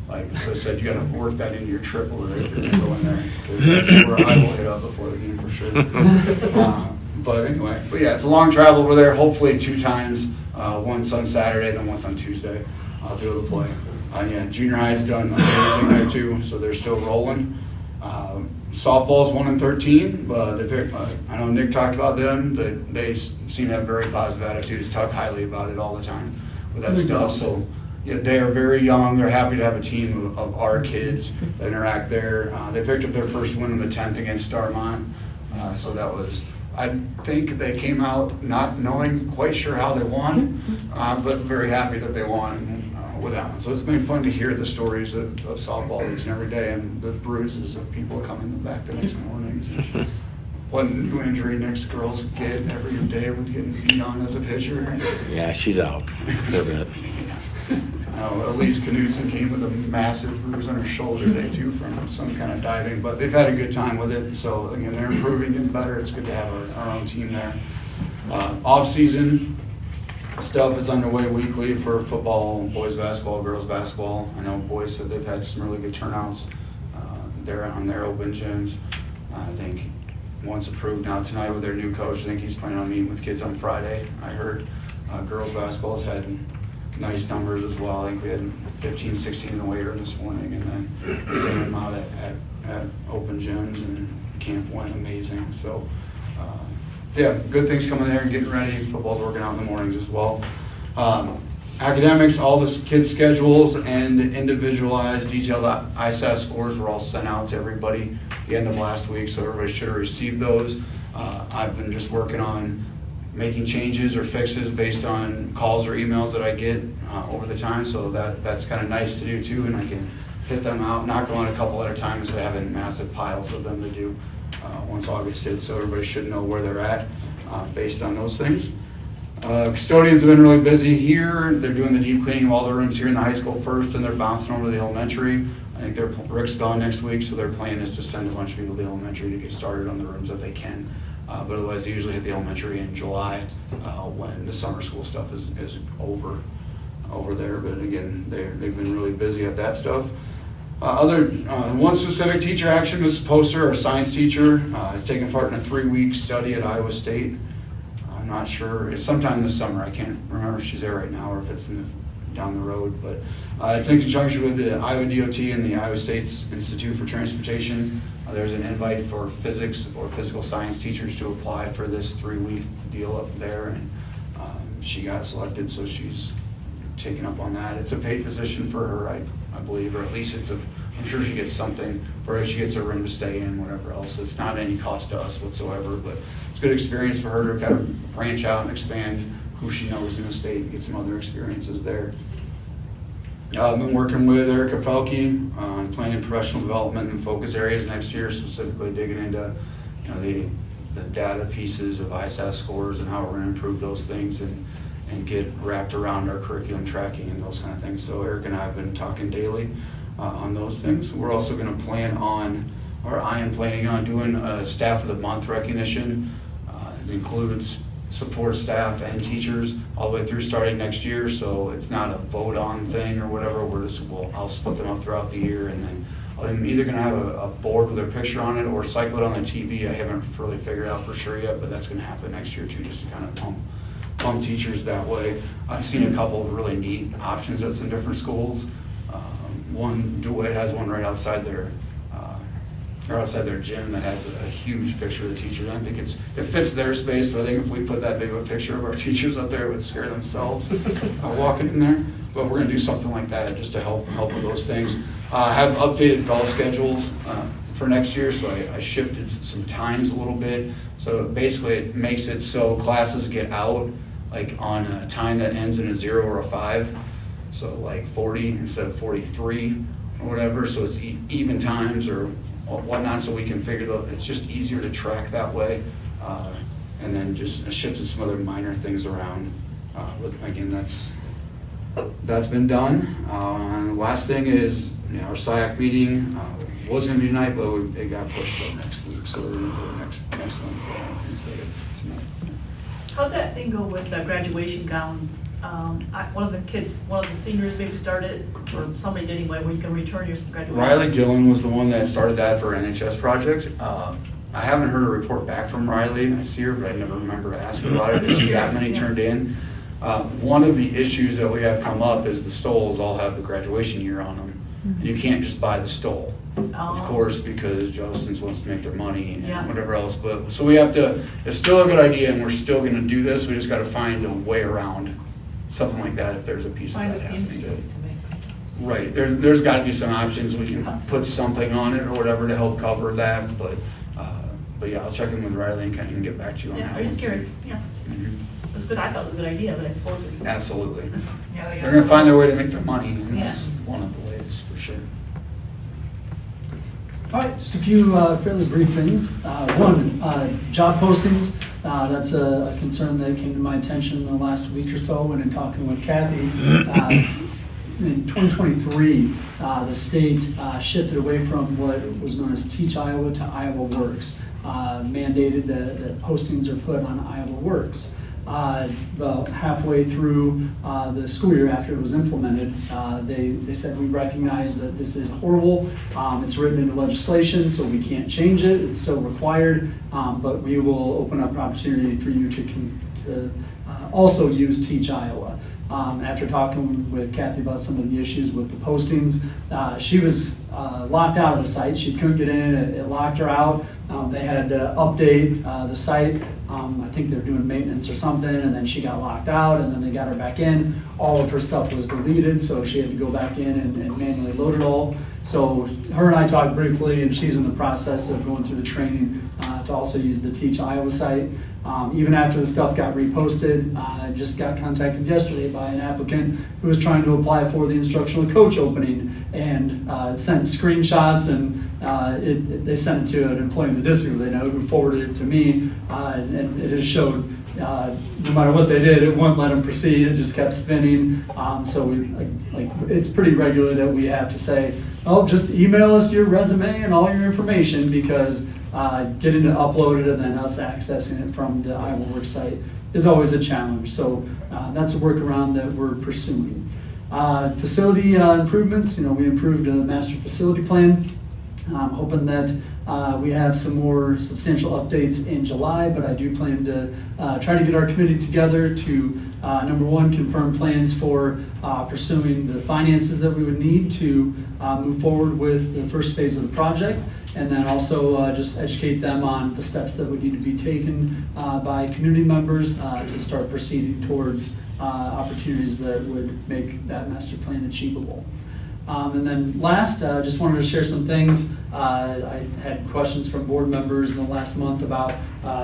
Like, so I said, you got to work that into your trip over there if you're gonna go in there, because that's where I will hit up before the game for sure. But anyway, yeah, it's a long travel over there. Hopefully 2 times, once on Saturday, then once on Tuesday. I'll be able to play. Yeah, junior high's done amazing there too, so they're still rolling. Softball's 1 and 13, but they picked. I know Nick talked about them. They seem to have very positive attitudes. Talk highly about it all the time with that stuff. So yeah, they are very young. They're happy to have a team of our kids that interact there. They picked up their first win on the 10th against Starmont. So that was. I think they came out not knowing quite sure how they won, but very happy that they won with that one. So it's been fun to hear the stories of softball each and every day, and the bruises of people coming back the next mornings. What new injury Nick's girls get every day with getting beat on as a pitcher. Yeah, she's out for a bit. Elise Knudsen came with a massive bruise on her shoulder today too from some kind of diving, but they've had a good time with it. So again, they're improving, getting better. It's good to have our own team there. Off-season stuff is underway weekly for football, boys basketball, girls basketball. I know boys said they've had some really good turnouts there on their open gyms. I think one's approved now tonight with their new coach. I think he's planning on meeting with kids on Friday. I heard girls basketball's had nice numbers as well. I think we had 15, 16 in the weight room this morning, and then the same amount at open gyms, and camp went amazing. So yeah, good things coming there and getting ready. Football's working out in the mornings as well. Academics, all the kids' schedules and individualized, detailed ISAT scores were all sent out to everybody at the end of last week, so everybody should have received those. I've been just working on making changes or fixes based on calls or emails that I get over the time, so that's kind of nice to do too, and I can hit them out, knock them on a couple at a time instead of having massive piles of them to do once August hits, so everybody should know where they're at based on those things. Custodians have been really busy here. They're doing the deep cleaning of all the rooms here in the high school first, and they're bouncing over to the elementary. I think Rick's gone next week, so their plan is to send a bunch of people to the elementary to get started on the rooms that they can. But otherwise, they usually hit the elementary in July when the summer school stuff is over there. But again, they've been really busy at that stuff. One specific teacher action was Poster, our science teacher, is taking part in a 3-week study at Iowa State. I'm not sure. It's sometime this summer. I can't remember if she's there right now or if it's down the road. But it's in conjunction with the Iowa DOT and the Iowa State's Institute for Transportation. There's an invite for physics or physical science teachers to apply for this 3-week deal up there, and she got selected, so she's taken up on that. It's a paid position for her, I believe, or at least I'm sure she gets something for her. She gets a room to stay in, whatever else. So it's not any cost to us whatsoever, but it's a good experience for her to kind of branch out and expand who she knows in the state and get some other experiences there. I've been working with Erica Felke on planning professional development and focus areas next year, specifically digging into the data pieces of ISAT scores and how we're going to improve those things, and and get wrapped around our curriculum tracking and those kind of things. So Eric and I have been talking daily on those things. We're also going to plan on, or I am planning on doing a Staff of the Month recognition. It includes support staff and teachers all the way through starting next year, so it's not a vote on thing or whatever. I'll split them up throughout the year, and then I'm either gonna have a board with their picture on it or cycle it on the TV. I haven't really figured out for sure yet, but that's gonna happen next year too, just to kind of pump teachers that way. I've seen a couple of really neat options at some different schools. One, DeWitt has one right outside their gym that has a huge picture of the teachers. I think it fits their space, but I think if we put that big of a picture of our teachers up there, it would scare themselves walking in there. But we're gonna do something like that just to help with those things. Have updated bell schedules for next year, so I shifted some times a little bit. So basically it makes it so classes get out like on a time that ends in a 0 or a 5. So like 40 instead of 43 or whatever, so it's even times or whatnot, so we can figure out, it's just easier to track that way. And then just shifted some other minor things around. But again, that's been done. The last thing is, our SIAC meeting was going to be tonight, but it got pushed till next week, so we're going to do it next Wednesday instead of tonight. How'd that thing go with the graduation gown? One of the seniors maybe started, or somebody did anyway, where you can return your graduation. Riley Gillen was the one that started that for NHS project. I haven't heard a report back from Riley. I see her, but I never remember to ask her about it. Did she have many turned in? One of the issues that we have come up is the stoles all have the graduation year on them. And you can't just buy the stole, of course, because Justin's wants to make their money and whatever else. But so we have to, it's still a good idea and we're still going to do this. We just got to find a way around something like that if there's a piece of that happening. Right, there's got to be some options. We can put something on it or whatever to help cover that. But yeah, I'll check in with Riley and kind of get back to you on that. Yeah, I'm just curious. Yeah. It was good. I thought it was a good idea, but I suppose it. Absolutely. Yeah, they're going to find their way to make their money, and that's one of the ways for sure. All right, just a few fairly brief things. One, job postings. That's a concern that came to my attention in the last week or so when in talking with Kathy. In 2023, the state shifted away from what was known as Teach Iowa to Iowa Works, mandated that postings are put on Iowa Works. About halfway through the school year after it was implemented, they said, we recognize that this is horrible. It's written into legislation, so we can't change it. It's still required, but we will open up an opportunity for you to also use Teach Iowa. After talking with Kathy about some of the issues with the postings, she was locked out of the site. She couldn't get in. It locked her out. They had to update the site. I think they're doing maintenance or something, and then she got locked out, and then they got her back in. All of her stuff was deleted, so she had to go back in and manually load it all. So her and I talked briefly, and she's in the process of going through the training to also use the Teach Iowa site. Even after the stuff got reposted, I just got contacted yesterday by an applicant who was trying to apply for the instructional coach opening and sent screenshots, and they sent it to an employee in the district they know who forwarded it to me, and it just showed no matter what they did, it wouldn't let them proceed. It just kept spinning. So we it's pretty regular that we have to say, oh, just email us your resume and all your information, because getting it uploaded and then us accessing it from the Iowa Works site is always a challenge. So that's a workaround that we're pursuing. Facility improvements, we improved a master facility plan. I'm hoping that we have some more substantial updates in July, but I do plan to try to get our committee together to, number one, confirm plans for pursuing the finances that we would need to move forward with the first phase of the project, and then also just educate them on the steps that would need to be taken by community members to start proceeding towards opportunities that would make that master plan achievable. And then last, just wanted to share some things. I had questions from board members in the last month about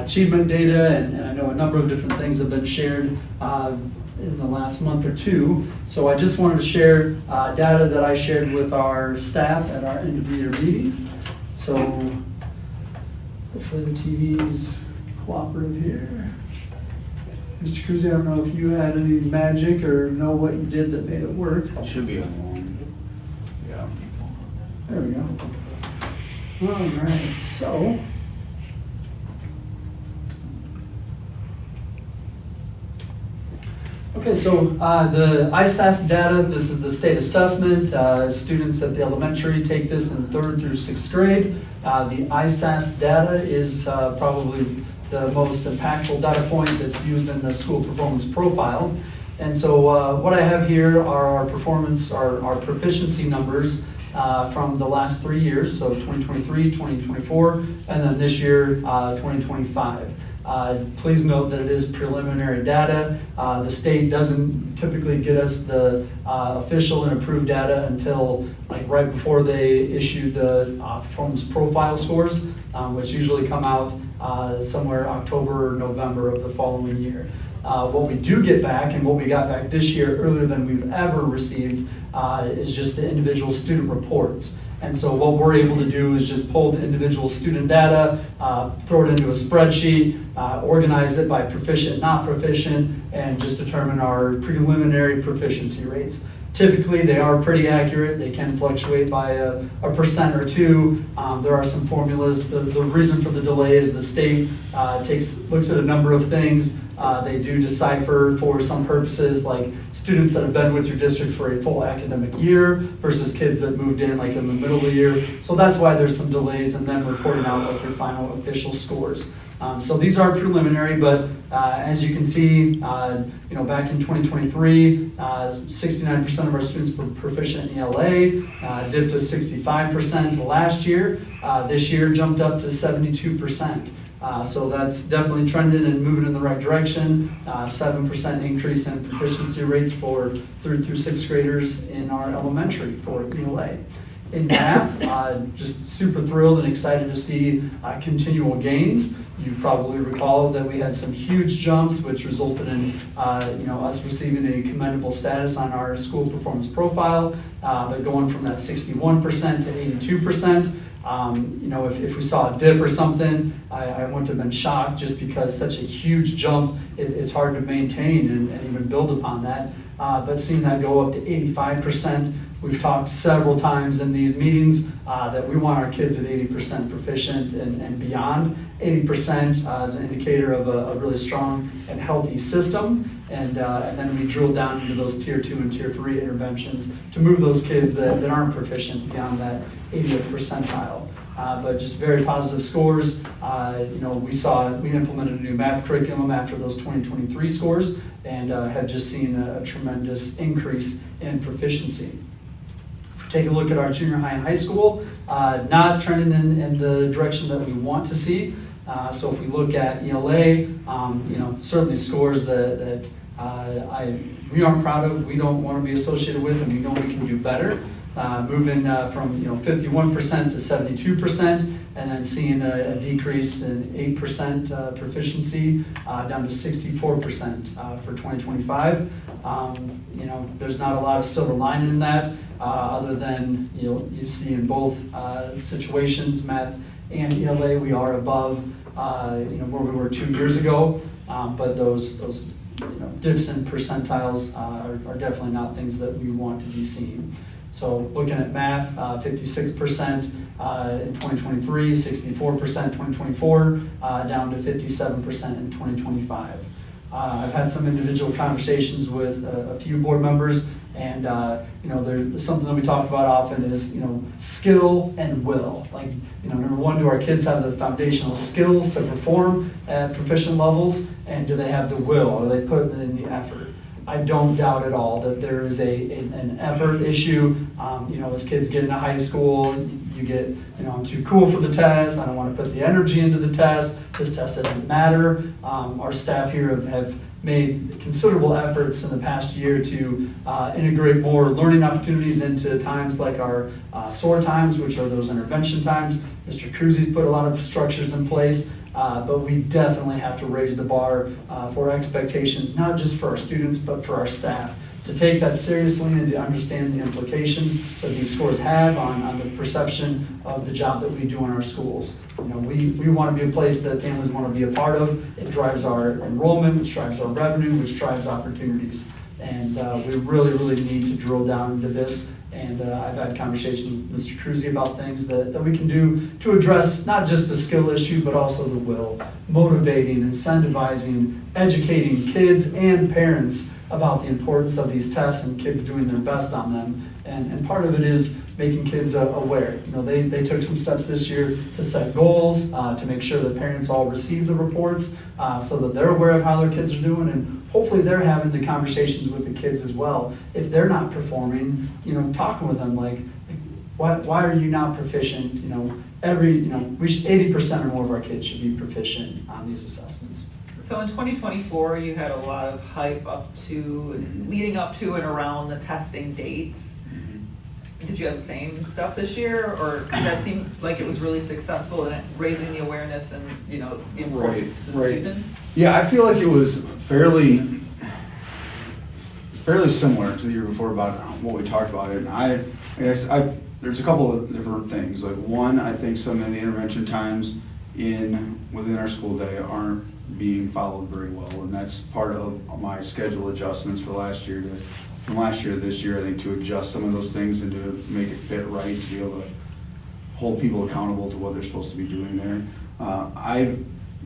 achievement data, and I know a number of different things have been shared in the last month or two. So I just wanted to share data that I shared with our staff at our end of the year meeting. So hopefully the TV's cooperative here. Mr. Cruzy, I don't know if you had any magic or know what you did that made it work. It should be on one. Yeah. There we go. All right, so. Okay, so the ISASS data, this is the state assessment. Students at the elementary take this in 3rd through 6th grade. The ISASS data is probably the most impactful data point that's used in the school performance profile. And so what I have here are our performance, our proficiency numbers from the last 3 years, so 2023, 2024, and then this year, 2025. Please note that it is preliminary data. The state doesn't typically get us the official and approved data until like right before they issue the performance profile scores, which usually come out somewhere October or November of the following year. What we do get back, and what we got back this year earlier than we've ever received, is just the individual student reports. And so what we're able to do is just pull the individual student data, throw it into a spreadsheet, organize it by proficient, not proficient, and just determine our preliminary proficiency rates. Typically, they are pretty accurate. They can fluctuate by a % or two. There are some formulas. The reason for the delay is the state looks at a number of things. They do decipher for some purposes, like students that have been with your district for a full academic year versus kids that moved in like in the middle of the year. So that's why there's some delays in them reporting out like your final official scores. So these are preliminary, but as you can see, back in 2023, 69% of our students were proficient in ELA, dipped to 65% last year. This year jumped up to 72%. So that's definitely trending and moving in the right direction. 7% increase in proficiency rates for 3rd through 6th graders in our elementary for ELA. In math, just super thrilled and excited to see continual gains. You probably recall that we had some huge jumps, which resulted in us receiving a commendable status on our school performance profile, but going from that 61% to 82%. If we saw a dip or something, I wouldn't have been shocked, just because such a huge jump, it's hard to maintain and even build upon that. But seeing that go up to 85%, we've talked several times in these meetings that we want our kids at 80% proficient and beyond. 80% is an indicator of a really strong and healthy system. And then we drill down into those tier 2 and tier 3 interventions to move those kids that aren't proficient beyond that 80th percentile. But just very positive scores. We implemented a new math curriculum after those 2023 scores, and have just seen a tremendous increase in proficiency. Take a look at our junior high and high school, not trending in the direction that we want to see. So if we look at ELA, certainly scores that we aren't proud of, we don't want to be associated with, and we know we can do better. Moving from 51% to 72%, and then seeing a decrease in 8% proficiency down to 64% for 2025. There's not a lot of silver lining in that, other than you see in both situations, math and ELA, we are above where we were 2 years ago. But those dips in percentiles are definitely not things that we want to be seeing. So looking at math, 56% in 2023, 64% in 2024, down to 57% in 2025. I've had some individual conversations with a few board members, and there's something that we talk about often is skill and will. Like number one, do our kids have the foundational skills to perform at proficient levels, and do they have the will? Are they putting in the effort? I don't doubt at all that there is an effort issue. As kids get into high school, you get, I'm too cool for the test. I don't want to put the energy into the test. This test doesn't matter. Our staff here have made considerable efforts in the past year to integrate more learning opportunities into times like our SOAR times, which are those intervention times. Mr. Cruzy's put a lot of structures in place. But we definitely have to raise the bar for expectations, not just for our students, but for our staff. to take that seriously and to understand the implications that these scores have on the perception of the job that we do in our schools. You know, we want to be a place that families want to be a part of. It drives our enrollment, which drives our revenue, which drives opportunities. And we really, really need to drill down into this. And I've had conversations with Mr. Cruzy about things that we can do to address not just the skill issue, but also the will, motivating, incentivizing, educating kids and parents about the importance of these tests and kids doing their best on them. And part of it is making kids aware. You know, they took some steps this year to set goals, to make sure that parents all receive the reports so that they're aware of how their kids are doing, and hopefully they're having the conversations with the kids as well. If they're not performing, you know, talking with them like why are you not proficient? You know, 80% or more of our kids should be proficient on these assessments. So in 2024, you had a lot of hype leading up to and around the testing dates. Did you have the same stuff this year, or that seemed like it was really successful in raising the awareness and, you know, the importance to the students? Yeah, I feel like it was fairly similar to the year before about what we talked about it. And I guess there's a couple of different things. Like one, I think some of the intervention times within our school day aren't being followed very well, and that's part of my schedule adjustments for last year from last year to this year, I think, to adjust some of those things and to make it fit right, to be able to hold people accountable to what they're supposed to be doing there. I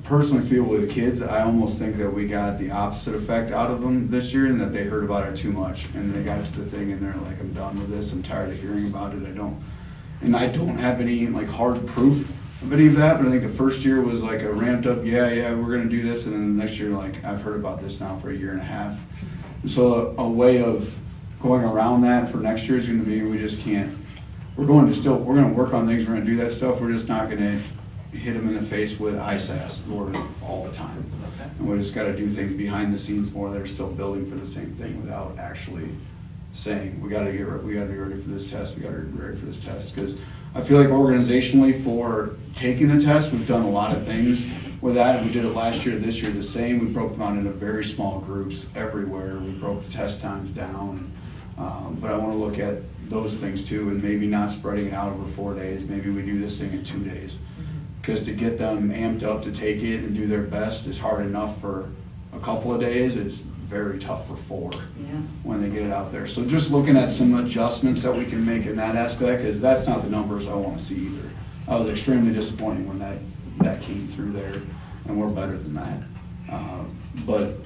personally feel with kids, I almost think that we got the opposite effect out of them this year, and that they heard about it too much, and they got to the thing and they're like, I'm done with this, I'm tired of hearing about it, I don't have any like hard proof of any of that, but I think the first year was like a ramped up, yeah, we're gonna do this, and then the next year, like, I've heard about this now for a year and a half. So a way of going around that for next year is going to be, we're going to work on things, we're going to do that stuff, we're just not going to hit them in the face with ISAS all the time. And we just got to do things behind the scenes more that are still building for the same thing without actually saying, we got to be ready for this test, we got to be ready for this test. Because I feel like organizationally for taking the test, we've done a lot of things with that, and we did it last year, this year the same. We broke them out into very small groups everywhere. We broke the test times down. But I want to look at those things too, and maybe not spreading it out over 4 days. Maybe we do this thing in 2 days. Because to get them amped up to take it and do their best is hard enough for a couple of days. It's very tough for 4 when they get it out there. So just looking at some adjustments that we can make in that aspect, because that's not the numbers I want to see either. I was extremely disappointed when that came through there, and we're better than that. But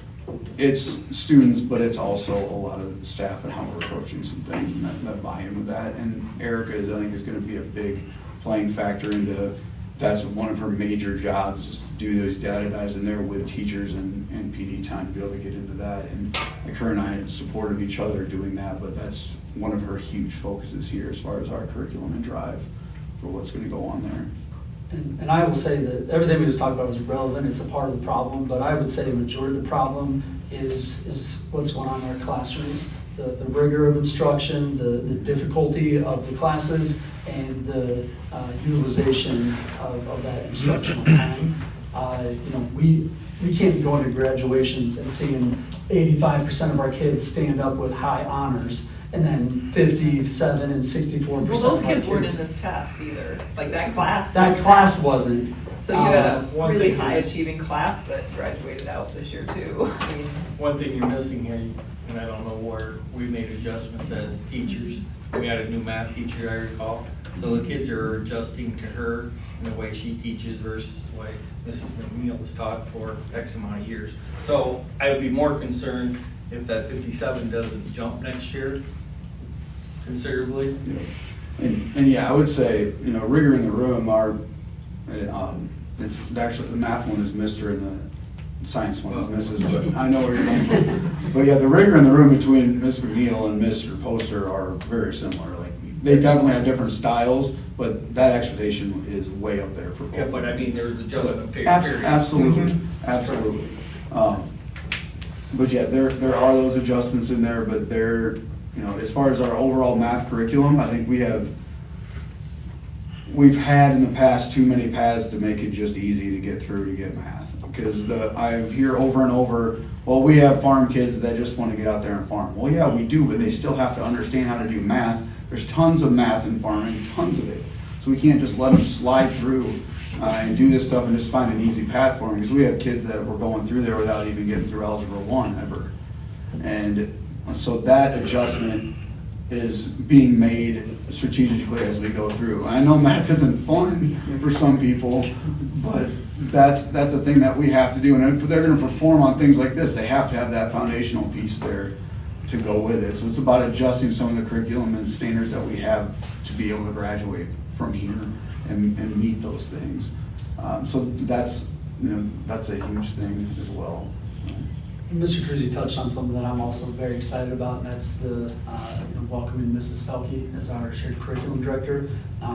it's students, but it's also a lot of staff and how we're approaching some things, and that buy-in with that. And Erica, I think, is going to be a big playing factor into. That's one of her major jobs, is to do those data dives in there with teachers and PD time to be able to get into that. And like her and I are supportive of each other doing that, but that's one of her huge focuses here as far as our curriculum and drive for what's going to go on there. And I will say that everything we just talked about is relevant. It's a part of the problem, but I would say the majority of the problem is what's going on in our classrooms. The rigor of instruction, the difficulty of the classes, and the utilization of that instructional time. We can't be going to graduations and seeing 85% of our kids stand up with high honors, and then 57 and 64%. Well, those kids weren't in this test either. Like that class. That class wasn't. So you had a really high achieving class that graduated out this year too. I mean, one thing you're missing here, and I don't know where we made adjustments as teachers. We had a new math teacher, I recall. So the kids are adjusting to her in the way she teaches versus the way Mrs. McNeil has taught for X amount of years. So I would be more concerned if that 57 doesn't jump next year considerably. And yeah, I would say, rigor in the room, it's actually, the math one is Mr. and the science one is Mrs., but I know where you're going from. But yeah, the rigor in the room between Ms. McNeil and Mr. Poster are very similar. Like, they definitely have different styles, but that expectation is way up there for both. Yeah, but I mean, there's adjustment period. Absolutely, absolutely. But yeah, there are those adjustments in there, but they're, as far as our overall math curriculum, I think we've had in the past too many paths to make it just easy to get through to get math. because I hear over and over, well, we have farm kids that just want to get out there and farm. Well, yeah, we do, but they still have to understand how to do math. There's tons of math in farming, tons of it. So we can't just let them slide through and do this stuff and just find an easy path for them, because we have kids that were going through there without even getting through Algebra 1 ever. And so that adjustment is being made strategically as we go through. I know math isn't fun for some people, but that's a thing that we have to do. And if they're going to perform on things like this, they have to have that foundational piece there to go with it. So it's about adjusting some of the curriculum and standards that we have to be able to graduate from here and meet those things. So that's a huge thing as well. Mr. Cruzy touched on something that I'm also very excited about, and that's the welcoming Mrs. Felke as our shared curriculum director.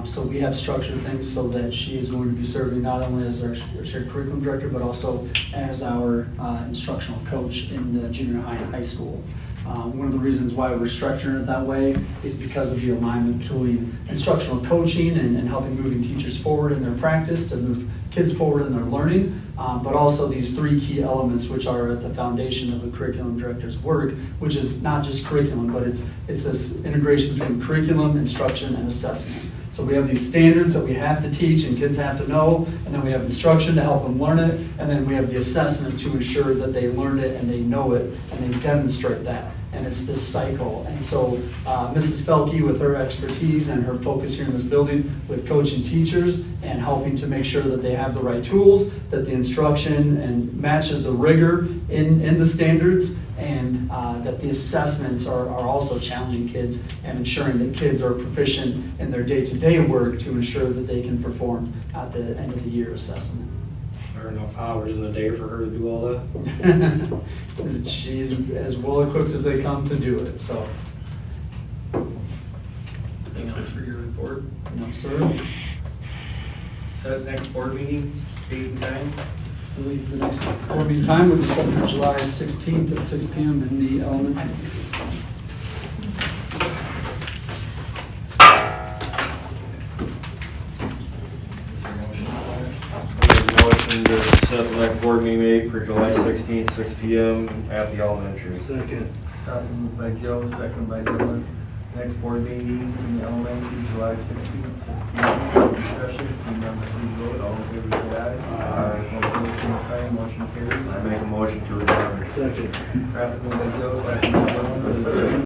So we have structured things so that she is going to be serving not only as our shared curriculum director, but also as our instructional coach in the junior high and high school. One of the reasons why we're structuring it that way is because of the alignment between instructional coaching and helping moving teachers forward in their practice, to move kids forward in their learning, but also these three key elements which are at the foundation of the curriculum director's work, which is not just curriculum, but it's this integration between curriculum, instruction, and assessment. So we have these standards that we have to teach and kids have to know, and then we have instruction to help them learn it, and then we have the assessment to ensure that they learn it and they know it and they demonstrate that. And it's this cycle. And so Mrs. Felke, with her expertise and her focus here in this building with coaching teachers and helping to make sure that they have the right tools, that the instruction and matches the rigor in the standards, and that the assessments are also challenging kids and ensuring that kids are proficient in their day-to-day work to ensure that they can perform at the end of the year assessment. There are enough hours in the day for her to do all that? She's as well equipped as they come to do it, so. Anything else for your report? No, sir. Set next board meeting, date and time? I believe the next board meeting time would be set for July 16th at 6 p.m. in the elementary. Motion to set the next board meeting for July 16th, 6 p.m. at the elementary. Second. Moved by Joe, second by Dylan. Next board meeting in the elementary, July 16th, 6 p.m. Discussion, seeing none, please vote. All in favor, say aye. Aye. All opposed, same sign. Motion carries. I make a motion to adjourn. Second. Moved by Joe, second by Dylan.